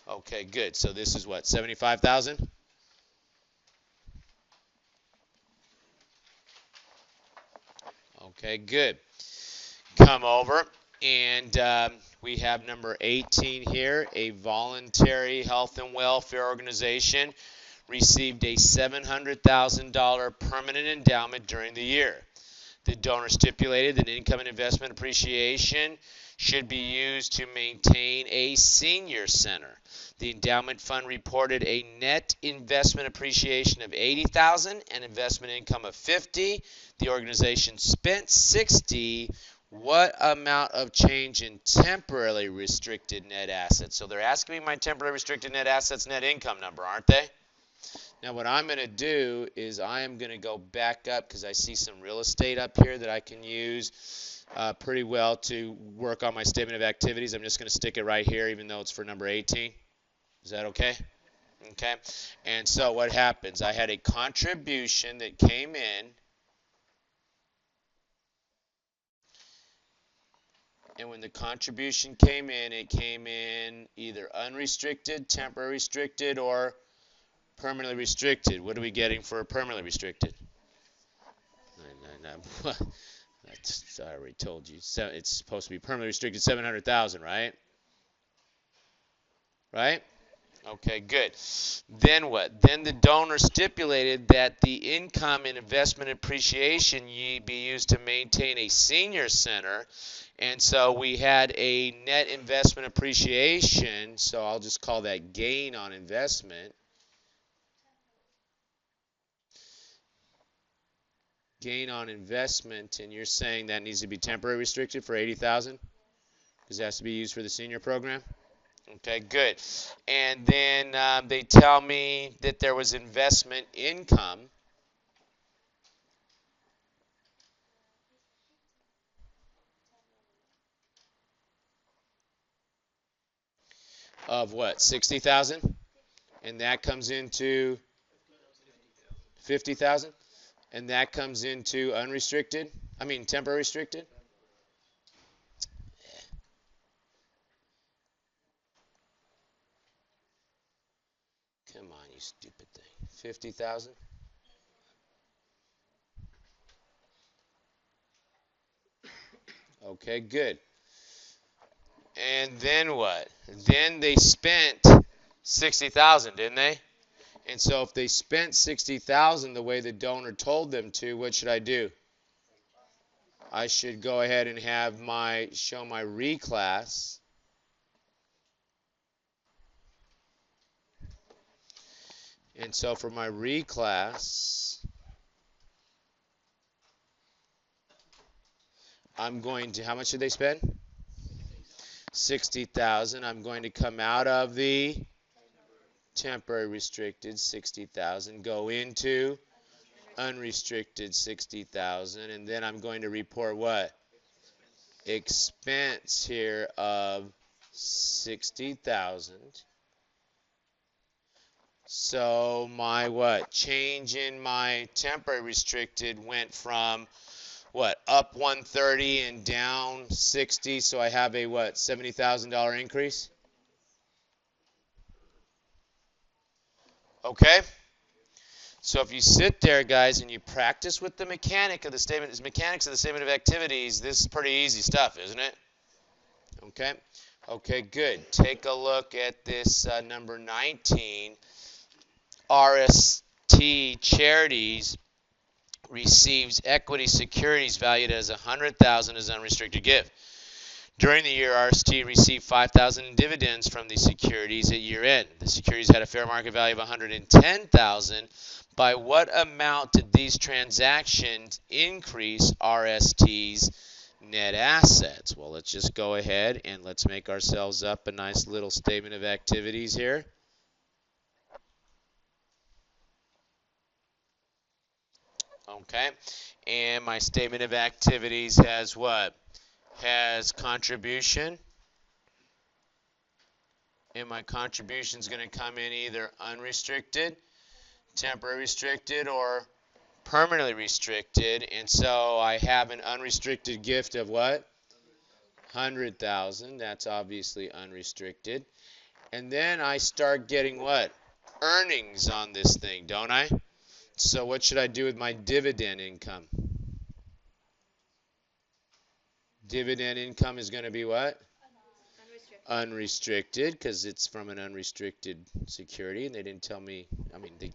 Okay, good. So this is what, 75,000? Okay, good. Come over, and we have number 18 here. A voluntary health and welfare organization received a $700,000 permanent endowment during the year. The donor stipulated that income and investment appreciation should be used to maintain a senior center. The endowment fund reported a net investment appreciation of $80,000 and investment income of $50,000. The organization spent $60,000. What amount of change in temporarily restricted net assets? So they're asking me my temporary restricted net assets net income number, aren't they? Now what I'm going to do is I am going to go back up because I see some real estate up here that I can use pretty well to work on my statement of activities. I'm just going to stick it right here even though it's for number 18. Is that okay? Okay. And so what happens? I had a contribution that came in. And when the contribution came in, it came in either unrestricted, temporary restricted, or permanently restricted. What are we getting for permanently restricted? I already told you. So it's supposed to be permanently restricted 700,000, right? Right? Okay, good. Then what? Then the donor stipulated that the income and investment appreciation be used to maintain a senior center. And so we had a net investment appreciation, so I'll just call that gain on investment. Gain on investment, and you're saying that needs to be temporary restricted for 80,000 because it has to be used for the senior program? Okay, good. And then they tell me that there was investment income of what, 60,000? And that comes into 50,000? And that comes into temporary restricted? Come on, you stupid thing. 50,000? Okay, good. And then what? Then they spent 60,000, didn't they? And so if they spent 60,000 the way the donor told them to, what should I do? I should go ahead and have show my reclass. And so for my reclass, I'm going to, how much did they spend? 60,000. I'm going to come out of the temporary restricted 60,000, go into unrestricted 60,000, and then I'm going to report what? Expense here of 60,000. So my what? Change in my temporary restricted went from what? Up 130 and down 60. So I have a what? $70,000 increase. Okay? So if you sit there, guys, and you practice with the mechanics of the statement of activities, this is pretty easy stuff, isn't it? Okay? Okay, good. Take a look at this number 19. RST Charities receives equity securities valued as $100,000 as unrestricted gift. During the year, RST received $5,000 in dividends from the securities at year end. The securities had a fair market value of $110,000. By what amount did these transactions increase RST's net assets? Well, let's just go ahead and let's make ourselves up a nice little statement of activities here. Okay, and my statement of activities has what? Has contribution. And my contribution is going to come in either unrestricted, temporary restricted, or permanently restricted. And so I have an unrestricted gift of what? 100,000. That's obviously unrestricted. And then I start getting what? Earnings on this thing, don't I? So what should I do with my dividend income? Dividend income is going to be what? Unrestricted, because it's from an unrestricted security, and they didn't tell me. I mean, if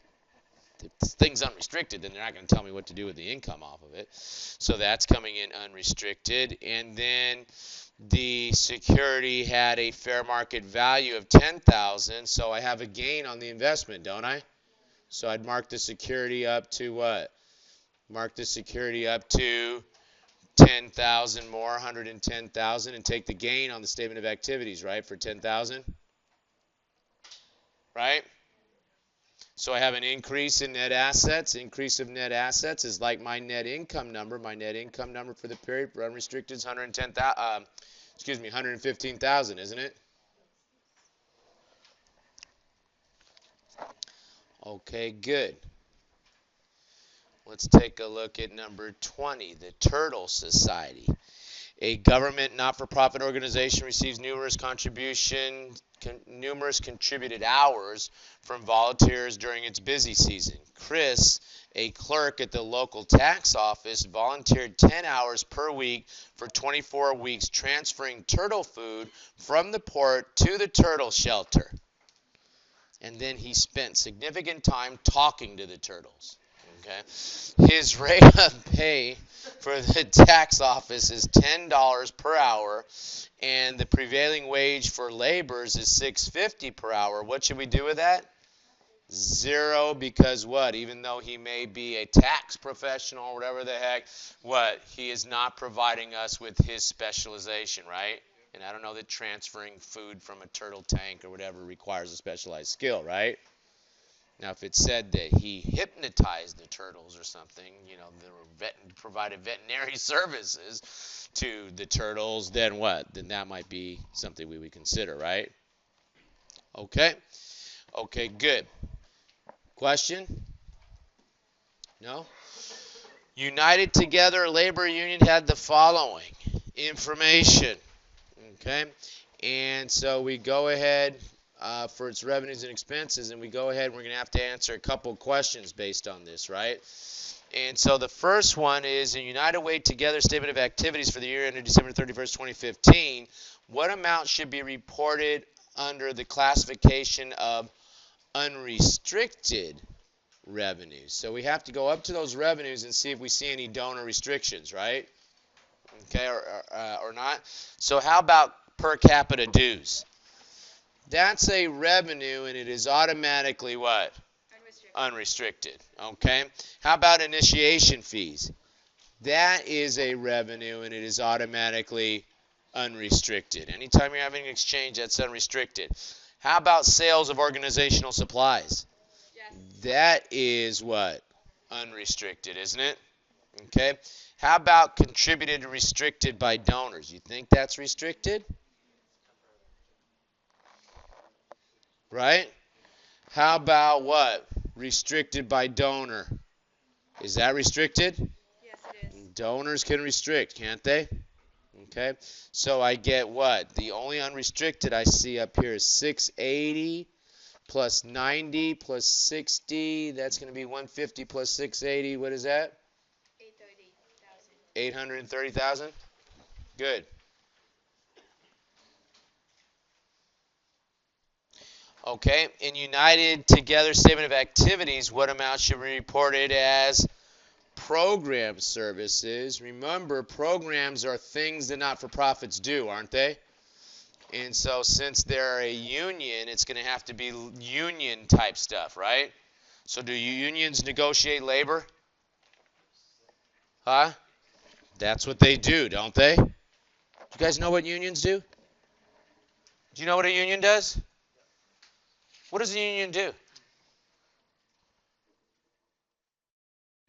the thing's unrestricted, then they're not going to tell me what to do with the income off of it. So that's coming in unrestricted. And then the security had a fair market value of $10,000, so I have a gain on the investment, don't I? So I'd mark the security up to what? Mark the security up to 10,000 more, 110,000, and take the gain on the statement of activities, right, for 10,000, right? So I have an increase in net assets. Increase of net assets is like my net income number. My net income number for the period for unrestricted is 115,000, isn't it? Okay, good. Let's take a look at number 20, the Turtle Society. A government not-for-profit organization receives numerous contributed hours from volunteers during its busy season. Chris, a clerk at the local tax office, volunteered 10 hours per week for 24 weeks, transferring turtle food from the port to the turtle shelter. And then he spent significant time talking to the turtles. Okay. His rate of pay for the tax office is $10 per hour, and the prevailing wage for laborers is $6.50 per hour. What should we do with that? Zero, because what? Even though he may be a tax professional or whatever the heck, what? He is not providing us with his specialization, right? And I don't know that transferring food from a turtle tank or whatever requires a specialized skill, right? Now, if it said that he hypnotized the turtles or something, provided veterinary services to the turtles, then what? Then that might be something we would consider, right? Okay? Okay, good. Question? No? United Together Labor Union had the following information. Okay? And so we go ahead for its revenues and expenses, and we go ahead and we're going to have to answer a couple questions based on this, right? And so the first one is a United Way Together statement of activities for the year ended December 31st, 2015. What amount should be reported under the classification of unrestricted revenues? So we have to go up to those revenues and see if we see any donor restrictions, right? Okay, or not. So how about per capita dues? That's a revenue, and it is automatically what? Unrestricted. Okay. How about initiation fees? That is a revenue, and it is automatically unrestricted. Anytime you're having an exchange, that's unrestricted. How about sales of organizational supplies? Yes. That is what? Unrestricted, isn't it? Okay. How about contributed and restricted by donors? You think that's restricted? Right? How about what? Restricted by donor. Is that restricted? Yes, it is. Donors can restrict, can't they? Okay. So I get what? The only unrestricted I see up here is 680 plus 90 plus 60. That's going to be 150 plus 680. What is that? 830,000. 830,000? Good. Okay. In United Together Statement of Activities, what amount should be reported as program services? Remember, programs are things that not-for-profits do, aren't they? And so since they're a union, it's going to have to be union type stuff, right? So do unions negotiate labor? Huh? That's what they do, don't they? Do you guys know what unions do? Do you know what a union does? What does a union do?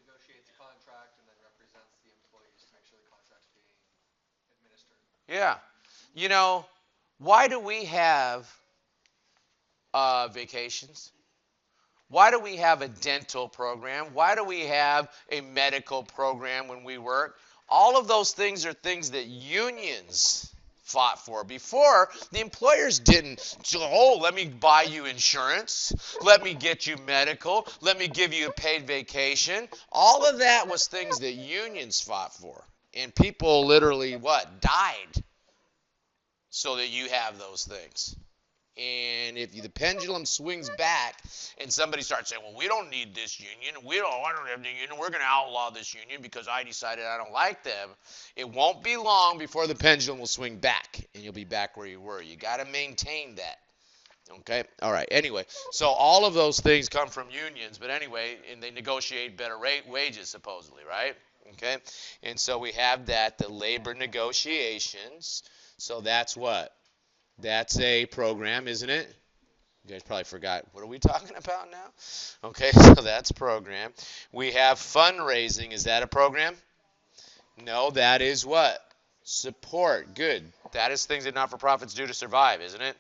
Negotiates a contract and then represents the employees to make sure the contract's being administered. Yeah. You know, why do we have vacations? Why do we have a dental program? Why do we have a medical program when we work? All of those things are things that unions fought for. Before, the employers didn't, so, oh, let me buy you insurance. Let me get you medical. Let me give you a paid vacation. All of that was things that unions fought for. And people literally, what, died so that you have those things. And if the pendulum swings back and somebody starts saying, well, we don't need this union, I don't have the union, we're going to outlaw this union because I decided I don't like them, it won't be long before the pendulum will swing back and you'll be back where you were. You got to maintain that. Okay? All right. Anyway, so all of those things come from unions, but anyway, and they negotiate better wages supposedly, right? Okay? And so we have that, the labor negotiations. So that's what? That's a program, isn't it? You guys probably forgot. What are we talking about now? Okay, so that's program. We have fundraising. Is that a program? No, that is what? Support. Good. That is things that not-for-profits do to survive, isn't it?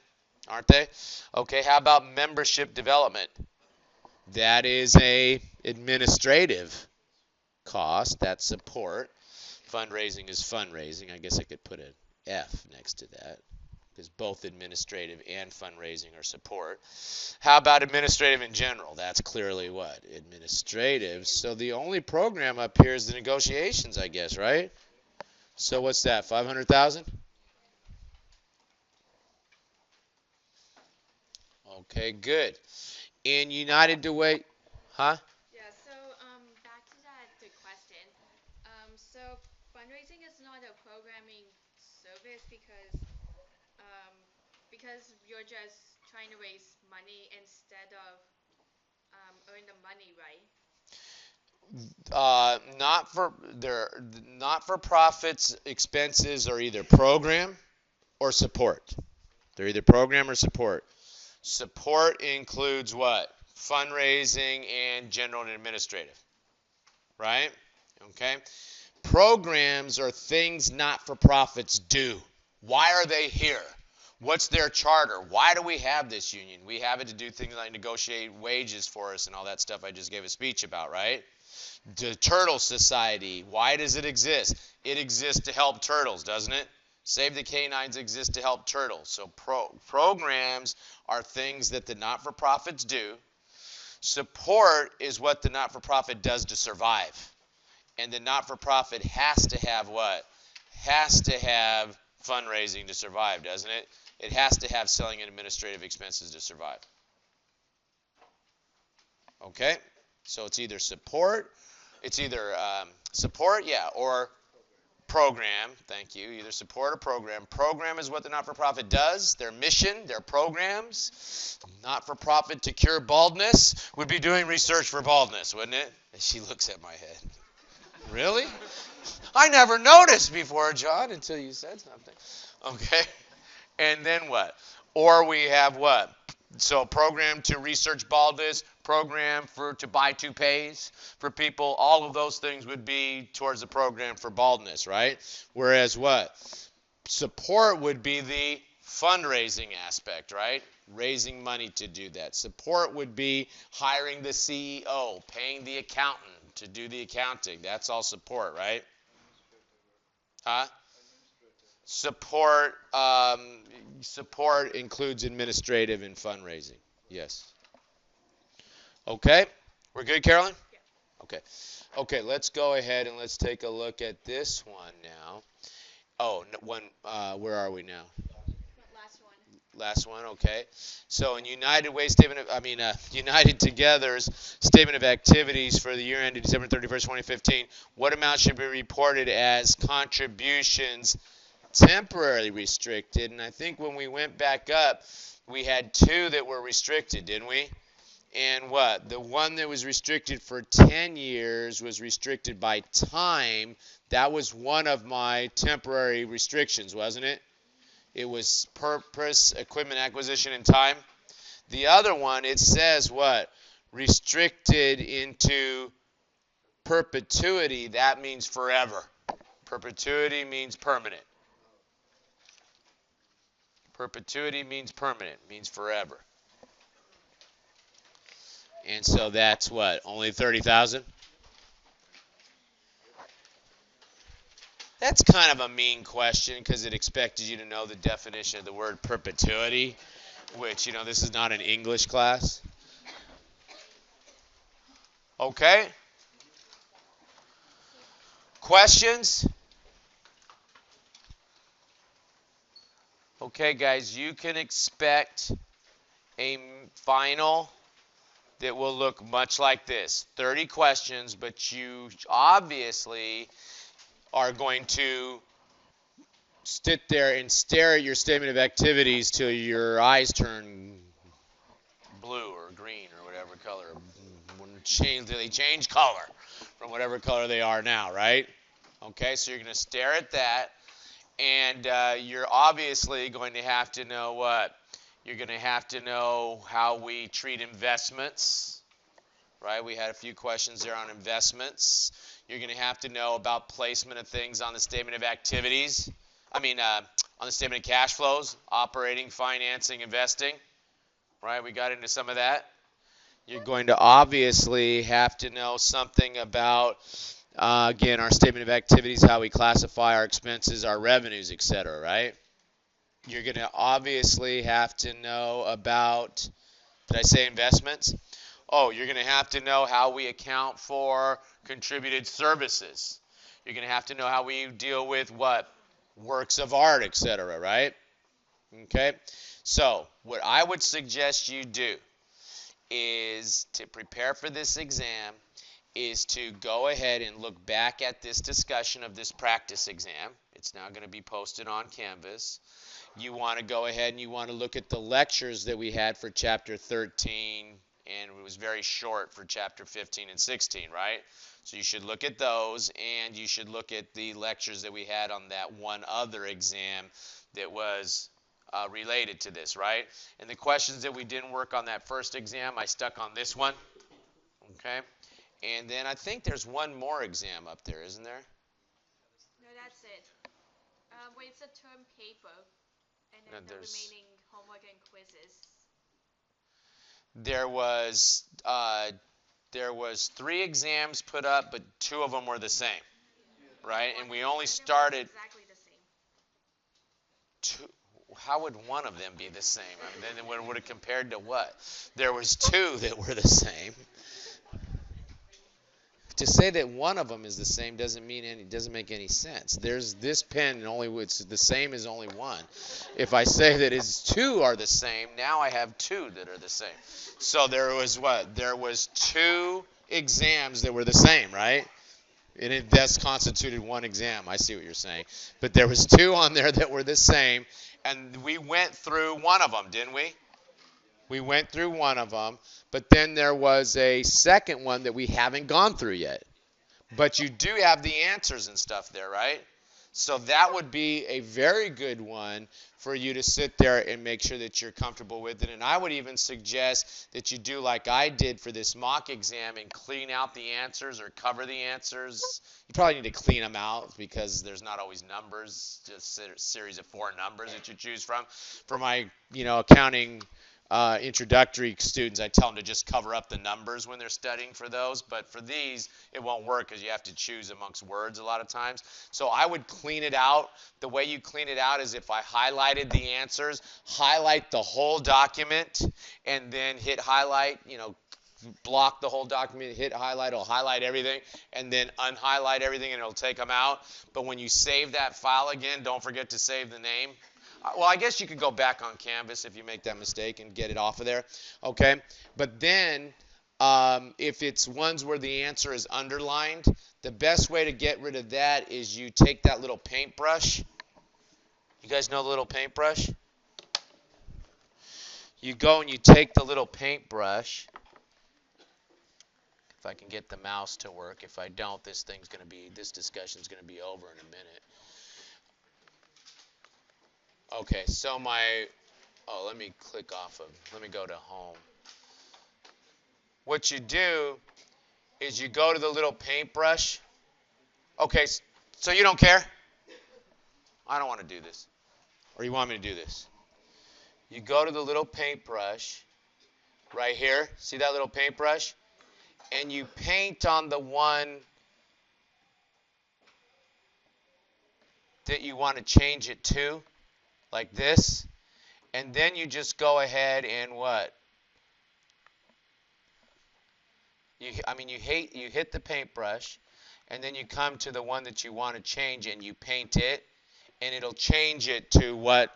Aren't they? Okay, how about membership development? That is a administrative cost. That's support. Fundraising is fundraising. I guess I could put an F next to that, because both administrative and fundraising are support. How about administrative in general? That's clearly what? Administrative. So the only program up here is the negotiations, I guess, right? So what's that, 500,000? Okay, good. In United to Wait, huh? Yeah, so back to the question. So fundraising is not a programming service um, because you're just trying to raise money instead of earn the money, right? Not for their not-for-profits expenses are either program or support. They're either program or support. Support includes what? Fundraising and general and administrative, right? Okay. Programs are things not-for-profits do. Why are they here? What's their charter? Why do we have this union? We have it to do things like negotiate wages for us and all that stuff I just gave a speech about, right? The Turtle Society, why does it exist? It exists to help turtles, doesn't it? Save the Canines exists to help turtles. So programs are things that the not-for-profits do. Support is what the not-for-profit does to survive. And the not-for-profit has to have what? Has to have fundraising to survive, doesn't it? It has to have selling and administrative expenses to survive. Okay? So it's either support, yeah, or program. Thank you. Either support or program. Program is what the not-for-profit does. Their mission, their programs. Not-for-profit to cure baldness would be doing research for baldness, wouldn't it? And she looks at my head. Really? I never noticed before, John, until you said something. Okay. And then what? Or we have what? So program to research baldness, program to buy toupees for people. All of those things would be towards the program for baldness, right? Whereas what? Support would be the fundraising aspect, right? Raising money to do that. Support would be hiring the CEO, paying the accountant to do the accounting. That's all support, right? Huh? Support support includes administrative and fundraising. Yes. Okay. We're good, Carolyn? Yeah. Okay. Okay, let's go ahead and let's take a look at this one now. Oh, where are we now? Last one. Last one, okay. So in United Together's statement of activities for the year ended December 31st, 2015, what amount should be reported as contributions temporarily restricted? And I think when we went back up, we had two that were restricted, didn't we? And what? The one that was restricted for 10 years was restricted by time. That was one of my temporary restrictions, wasn't it? It was purpose, equipment acquisition, and time. The other one, it says what? Restricted into perpetuity. That means forever. Perpetuity means permanent. Perpetuity means permanent, means forever. And so that's what? Only 30,000? That's kind of a mean question because it expected you to know the definition of the word perpetuity, which, this is not an English class. Okay? Questions? Okay, guys, you can expect a final that will look much like this. 30 questions, but you obviously are going to sit there and stare at your statement of activities till your eyes turn blue or green or whatever color. They change color from whatever color they are now, right? Okay, so you're going to stare at that, and you're obviously going to have to know what? You're going to have to know how we treat investments, right? We had a few questions there on investments. You're going to have to know about placement of things on the statement of activities. On the statement of cash flows, operating, financing, investing, right? We got into some of that. You're going to obviously have to know something about, again, our statement of activities, how we classify our expenses, our revenues, etc., right? You're going to obviously have to know about, did I say investments? Oh, you're going to have to know how we account for contributed services. You're going to have to know how we deal with what? Works of art, etc., right? Okay? So, what I would suggest you do is to prepare for this exam is to go ahead and look back at this discussion of this practice exam. It's now going to be posted on Canvas. You want to go ahead and you want to look at the lectures that we had for Chapter 13, and it was very short for Chapter 15 and 16, right? So you should look at those, and you should look at the lectures that we had on that one other exam that was related to this, right? And the questions that we didn't work on that first exam, I stuck on this one, okay? And then I think there's one more exam up there, isn't there? No, that's it. It's a term paper, and then the remaining homework and quizzes. There was 3 exams put up, but 2 of them were the same, right? And we only started. Exactly the same. 2. How would one of them be the same? Then it would have compared to what? There was 2 that were the same. To say that one of them is the same doesn't make any sense. There's this pen and it's the same as only one. If I say that it's 2 are the same, now I have 2 that are the same. So there was what? There was 2 exams that were the same, right? And that's constituted one exam. I see what you're saying. But there was two on there that were the same, and we went through one of them, didn't we? We went through one of them, but then there was a second one that we haven't gone through yet. But you do have the answers and stuff there, right? So that would be a very good one for you to sit there and make sure that you're comfortable with it. And I would even suggest that you do like I did for this mock exam and clean out the answers or cover the answers. You probably need to clean them out because there's not always numbers, just a series of four numbers that you choose from. For my, accounting introductory students, I tell them to just cover up the numbers when they're studying for those. But for these, it won't work because you have to choose amongst words a lot of times. So I would clean it out. The way you clean it out is if I highlighted the answers, highlight the whole document, and then hit highlight, block the whole document, hit highlight, it'll highlight everything, and then unhighlight everything, and it'll take them out. But when you save that file again, don't forget to save the name. Well, I guess you could go back on Canvas if you make that mistake and get it off of there. Okay? But then if it's ones where the answer is underlined, the best way to get rid of that is you take that little paintbrush. You guys know the little paintbrush? You go and you take the little paintbrush. If I can get the mouse to work. If I don't, this discussion's going to be over in a minute. Okay, so let me click off of, let me go to home. What you do is you go to the little paintbrush. Okay, so you don't care? I don't want to do this. Or you want me to do this? You go to the little paintbrush right here. See that little paintbrush? And you paint on the one that you want to change it to, like this. And then you just go ahead and what? You hit the paintbrush, and then you come to the one that you want to change, and you paint it, and it'll change it to what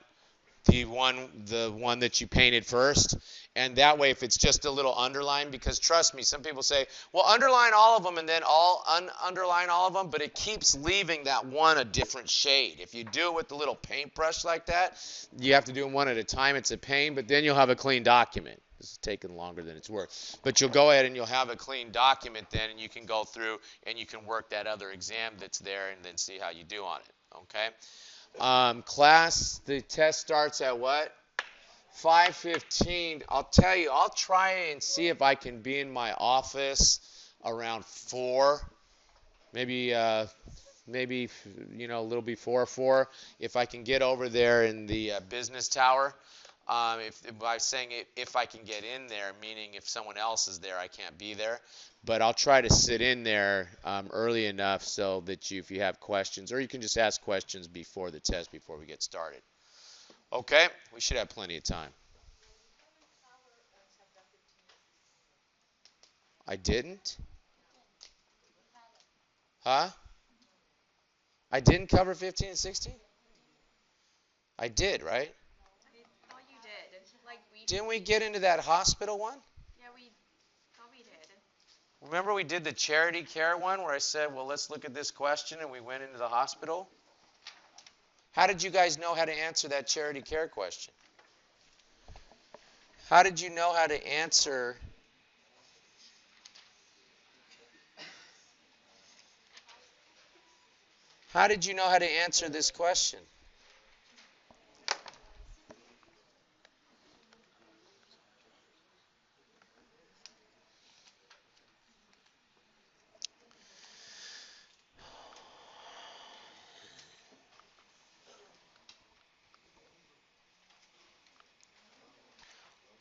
the one that you painted first. And that way, if it's just a little underline, because trust me, some people say, well, underline all of them and then underline all of them, but it keeps leaving that one a different shade. If you do it with the little paintbrush like that, you have to do them one at a time. It's a pain, but then you'll have a clean document. This is taking longer than it's worth. But you'll go ahead and you'll have a clean document then, and you can go through and you can work that other exam that's there and then see how you do on it. Okay? Class, the test starts at what? 5:15. I'll tell you, I'll try and see if I can be in my office around 4. Maybe a little before 4. If I can get over there in the business tower. By saying if I can get in there, meaning if someone else is there, I can't be there. But I'll try to sit in there early enough so that if you have questions, or you can just ask questions before the test, before we get started. Okay? We should have plenty of time. I didn't? Huh? I didn't cover 15 and 16? I did, right? Oh, you did. Like Didn't we get into that hospital one? Yeah, we thought we did. Remember we did the charity care one where I said, well, let's look at this question, and we went into the hospital? How did you guys know how to answer that charity care question? How did you know how to answer? How did you know how to answer this question?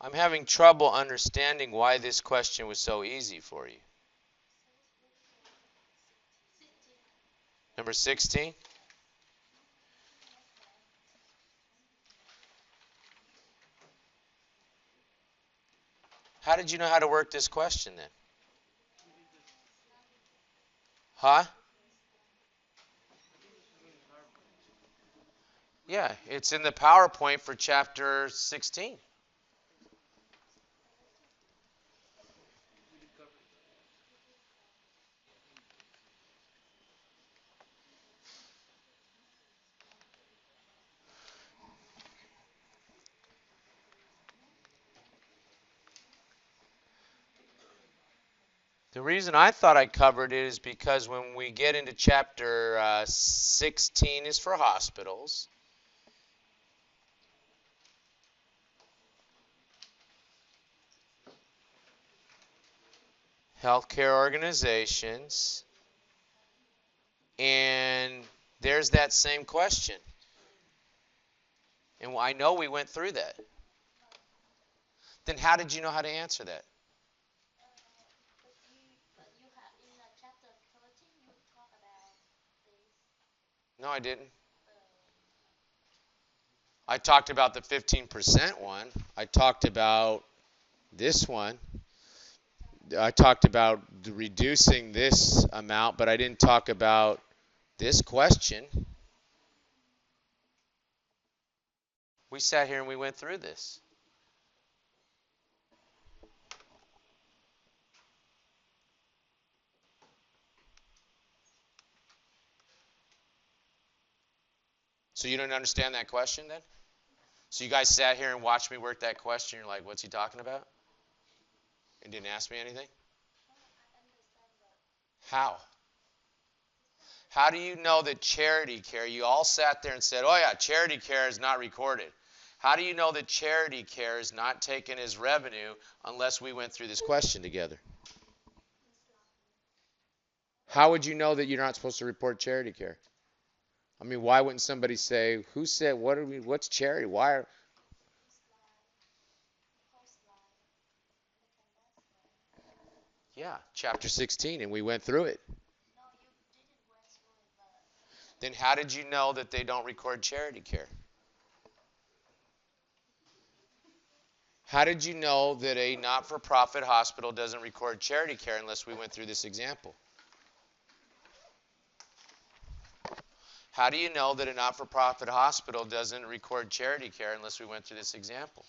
I'm having trouble understanding why this question was so easy for you. Number 16? How did you know how to work this question then? Huh? Yeah, it's in the PowerPoint for chapter 16. The reason I thought I covered it is because when we get into chapter 16 is for hospitals. Healthcare organizations. And there's that same question. And I know we went through that. Then how did you know how to answer that? No, I didn't. I talked about the 15% one. I talked about this one. I talked about reducing this amount, but I didn't talk about this question. We sat here and we went through this. So you don't understand that question then? So you guys sat here and watched me work that question. You're like, what's he talking about? And didn't ask me anything? How? How do you know that charity care, you all sat there and said, oh yeah, charity care is not recorded. How do you know that charity care is not taken as revenue unless we went through this question together? How would you know that you're not supposed to report charity care? I mean, why wouldn't somebody say, who said, what's charity? Why are, yeah, chapter 16, and we went through it. Then how did you know that they don't record charity care? How did you know that a not-for-profit hospital doesn't record charity care unless we went through this example? How do you know that a not-for-profit hospital doesn't record charity care unless we went through this example?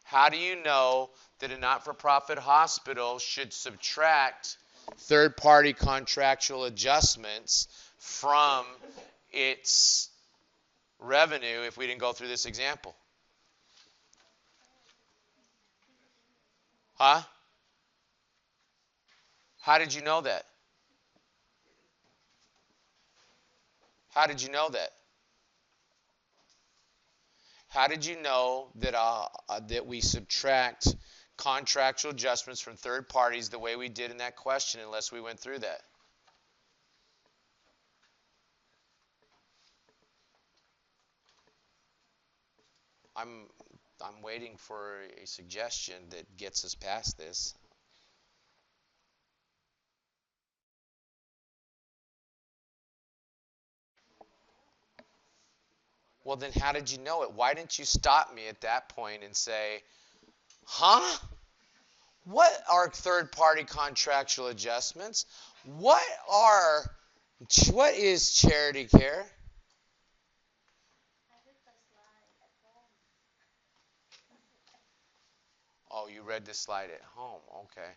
How do you know that a not-for-profit hospital should subtract third-party contractual adjustments from its revenue if we didn't go through this example? Huh? How did you know that? How did you know that? How did you know that we subtract contractual adjustments from third parties the way we did in that question unless we went through that? I'm waiting for a suggestion that gets us past this. Well, then how did you know it? Why didn't you stop me at that point and say, huh? What are third-party contractual adjustments? What is charity care? Oh, you read this slide at home. Okay.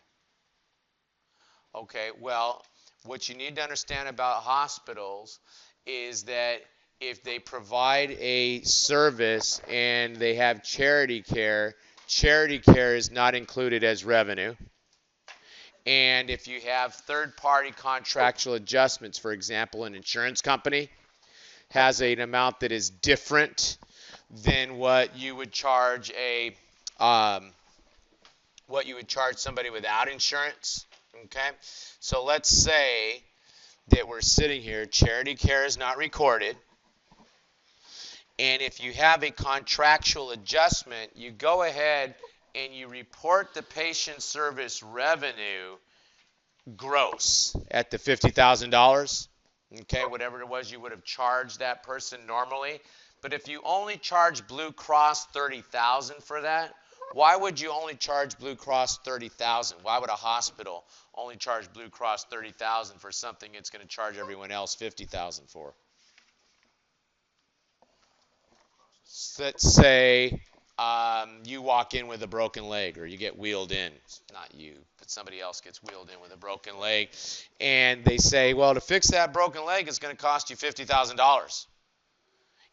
Okay, well, what you need to understand about hospitals is that if they provide a service and they have charity care is not included as revenue. And if you have third-party contractual adjustments, for example, an insurance company has an amount that is different than what you would charge somebody without insurance. Okay, so let's say that we're sitting here, charity care is not recorded, and if you have a contractual adjustment, you go ahead and you report the patient service revenue gross at the $50,000. Okay, whatever it was you would have charged that person normally. But if you only charge Blue Cross $30,000 for that, why would you only charge Blue Cross $30,000? Why would a hospital only charge Blue Cross $30,000 for something it's going to charge everyone else $50,000 for? Let's say you walk in with a broken leg, or you get wheeled in. Not you, but somebody else gets wheeled in with a broken leg, and they say, well, to fix that broken leg, it's going to cost you $50,000.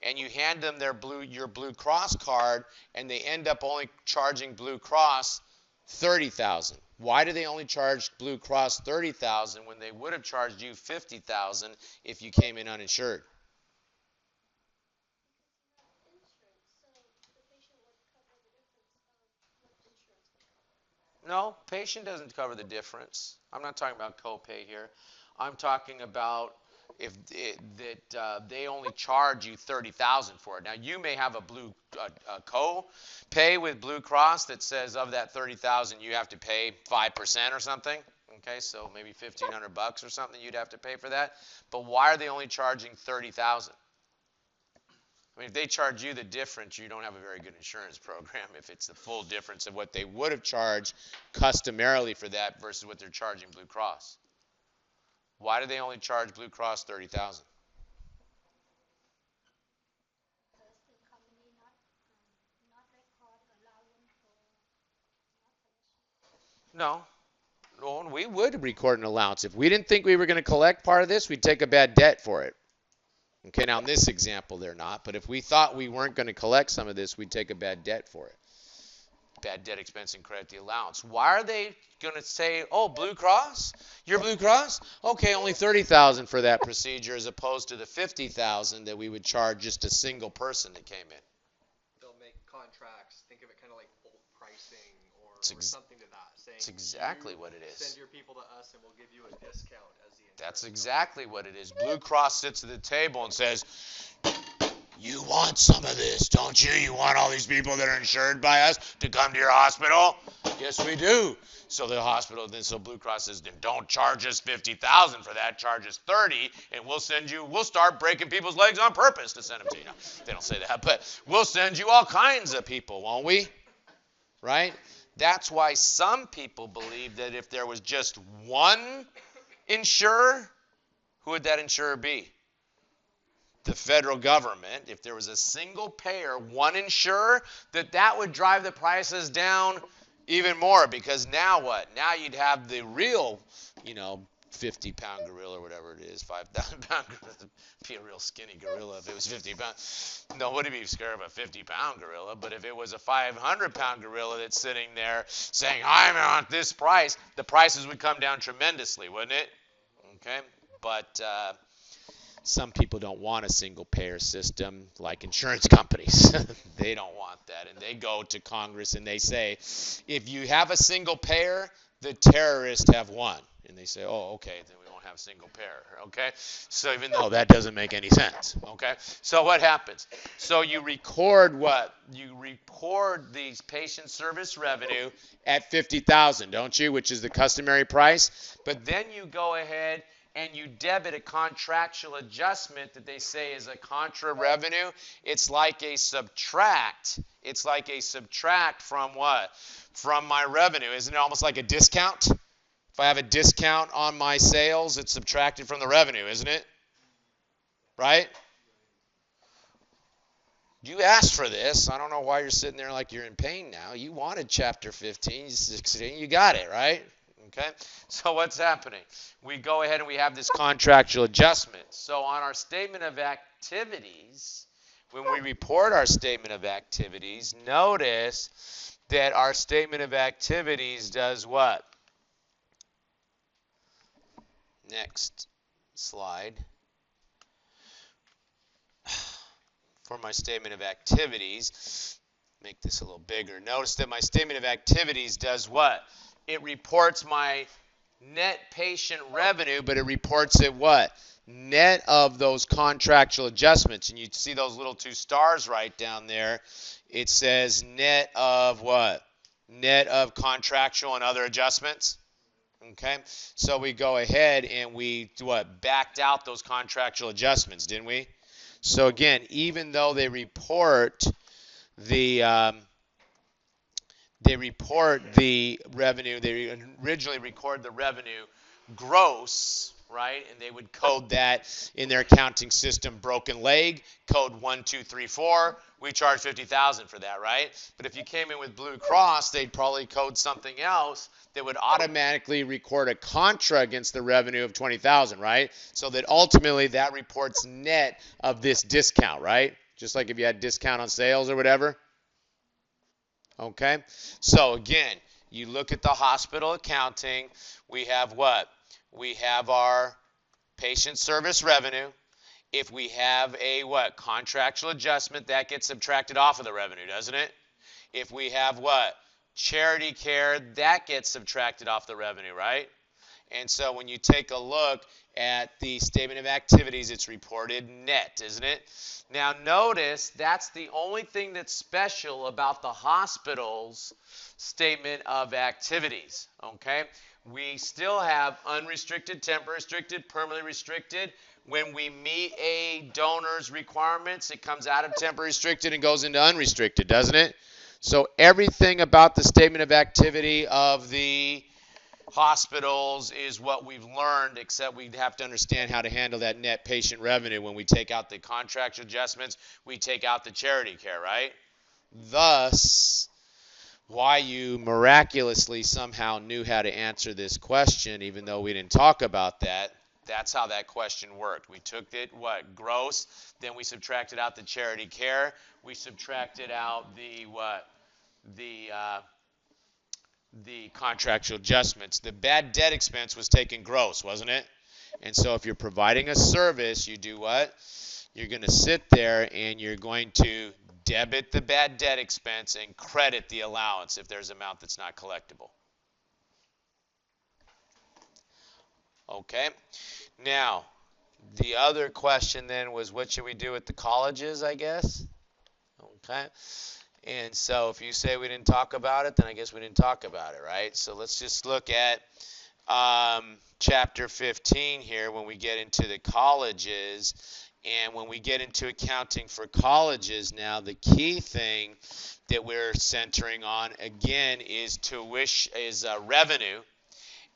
And you hand them your Blue Cross card, and they end up only charging Blue Cross $30,000. Why do they only charge Blue Cross $30,000 when they would have charged you $50,000 if you came in uninsured? No, patient doesn't cover the difference. I'm not talking about copay here. I'm talking about if they only charge you $30,000 for it. Now you may have a co-pay with Blue Cross that says of that $30,000 you have to pay 5% or something. Okay, so maybe $1,500 or something you'd have to pay for that. But why are they only charging $30,000? I mean, if they charge you the difference, you don't have a very good insurance program if it's the full difference of what they would have charged customarily for that versus what they're charging Blue Cross. Why do they only charge Blue Cross $30,000? No. No, we would record an allowance. If we didn't think we were going to collect part of this, we'd take a bad debt for it. Okay, now in this example, they're not. But if we thought we weren't going to collect some of this, we'd take a bad debt for it. Bad debt expense and credit the allowance. Why are they going to say, oh, Blue Cross? You're Blue Cross? Okay, only $30,000 for that procedure as opposed to the $50,000 that we would charge just a single person that came in. They'll make contracts. Think of it kind of like bulk pricing or something to that. Saying That's exactly what it is. Send your people to us and we'll give you a discount as the insurance. That's exactly what it is. Blue Cross sits at the table and says, you want some of this, don't you? You want all these people that are insured by us to come to your hospital? Yes, we do. So the hospital, so Blue Cross says, then don't charge us $50,000 for that. Charge us $30,000, and we'll start breaking people's legs on purpose to send them to you. No, they don't say that, but we'll send you all kinds of people, won't we? Right? That's why some people believe that if there was just one insurer, who would that insurer be? The federal government. If there was a single payer, one insurer, that would drive the prices down even more, because now what? Now you'd have the real, 50-pound gorilla or whatever it is, 5,000-pound gorilla. It'd be a real skinny gorilla if it was 50 pounds. Nobody would be scared of a 50-pound gorilla, but if it was a 500-pound gorilla that's sitting there saying, I'm on this price, the prices would come down tremendously, wouldn't it? Okay? But some people don't want a single payer system like insurance companies. They don't want that. And they go to Congress and they say, if you have a single payer, the terrorists have won. And they say, oh, okay, then we won't have single payer. Okay? So even though that doesn't make any sense. Okay? So what happens? So you record what? You record these patient service revenue at $50,000, don't you? Which is the customary price. But then you go ahead and you debit a contractual adjustment that they say is a contra revenue. It's like a subtract. It's like a subtract from what? From my revenue. Isn't it almost like a discount? If I have a discount on my sales, it's subtracted from the revenue, isn't it? Right? You asked for this. I don't know why you're sitting there like you're in pain now. You wanted chapter 15, 16. You got it, right? Okay, so what's happening? We go ahead and we have this contractual adjustment. So on our statement of activities, when we report our statement of activities, notice that our statement of activities does what? Next slide. For my statement of activities, make this a little bigger. Notice that my statement of activities does what? It reports my net patient revenue, but it reports it what? Net of those contractual adjustments. And you see those little two stars right down there. It says net of what? Net of contractual and other adjustments. Okay? So we go ahead and we backed out those contractual adjustments, didn't we? So again, even though they report the revenue, they originally record the revenue gross, right? And they would code that in their accounting system, broken leg, code 1234. We charge $50,000 for that, right? But if you came in with Blue Cross, they'd probably code something else that would automatically record a contra against the revenue of $20,000, right? So that ultimately that reports net of this discount, right? Just like if you had discount on sales or whatever. Okay? So again, You look at the hospital accounting, we have what? We have our patient service revenue. If we have a what? Contractual adjustment, that gets subtracted off of the revenue, doesn't it? If we have what? Charity care, that gets subtracted off the revenue, right? And so when you take a look at the statement of activities, it's reported net, isn't it? Now notice that's the only thing that's special about the hospital's statement of activities, okay? We still have unrestricted, temporary restricted, permanently restricted. When we meet a donor's requirements, it comes out of temporary restricted and goes into unrestricted, doesn't it? So everything about the statement of activity of the hospitals is what we've learned, except we'd have to understand how to handle that net patient revenue. When we take out the contract adjustments, we take out the charity care, right? Thus, why you miraculously somehow knew how to answer this question, even though we didn't talk about that. That's how that question worked. We took it, what, gross, then we subtracted out the charity care. We subtracted out the, what, the contractual adjustments. The bad debt expense was taken gross, wasn't it? And so if you're providing a service, you do what? You're going to sit there and you're going to debit the bad debt expense and credit the allowance if there's an amount that's not collectible. Okay? Now, the other question then was, what should we do with the colleges, I guess? Okay? And so if you say we didn't talk about it, then I guess we didn't talk about it, right? So let's just look at chapter 15 here when we get into the colleges. And when we get into accounting for colleges now, the key thing that we're centering on, again, is revenue.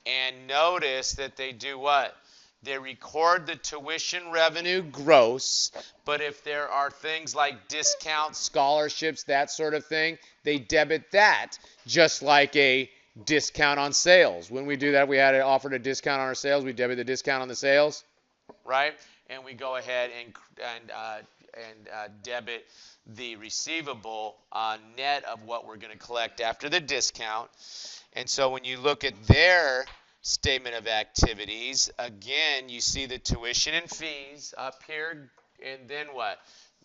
And notice that they do what? They record the tuition revenue gross, but if there are things like discounts, scholarships, that sort of thing, they debit that, just like a discount on sales. When we do that, we had offered a discount on our sales, we debit the discount on the sales, right? And we go ahead and debit the receivable net of what we're going to collect after the discount. And so when you look at their statement of activities, again, you see the tuition and fees up here, and then what?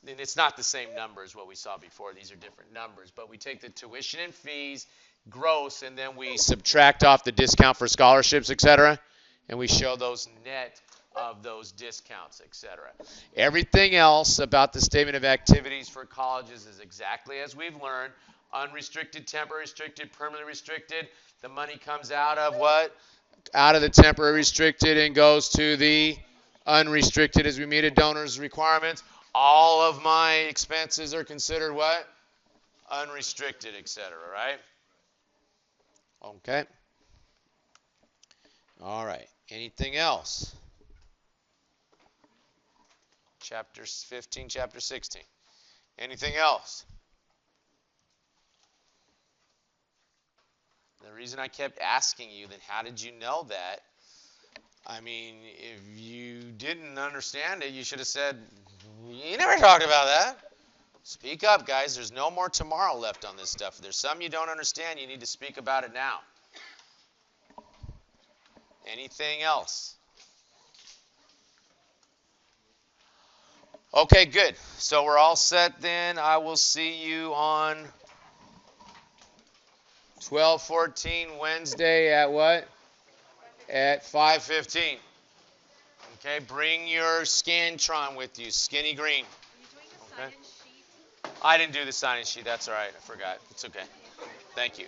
And it's not the same number as what we saw before. These are different numbers, but we take the tuition and fees gross, and then we subtract off the discount for scholarships, etc., and we show those net of those discounts, etc. Everything else about the statement of activities for colleges is exactly as we've learned. Unrestricted, temporary restricted, permanently restricted. The money comes out of what? Out of the temporary restricted and goes to the unrestricted as we meet a donor's requirements. All of my expenses are considered what? Unrestricted, etc., right? Okay. All right. Anything else? Chapter 15, chapter 16. Anything else? The reason I kept asking you, then how did you know that? I mean, if you didn't understand it, you should have said, you never talked about that. Speak up, guys. There's no more tomorrow left on this stuff. If there's something you don't understand, you need to speak about it now. Anything else? Okay, good. So we're all set then. I will see you on 12/14 Wednesday at what? At 5:15. Okay, bring your Scantron with you, skinny green. Are you doing the sign-in sheet? I didn't do the sign-in sheet. That's all right. I forgot. It's okay. Thank you.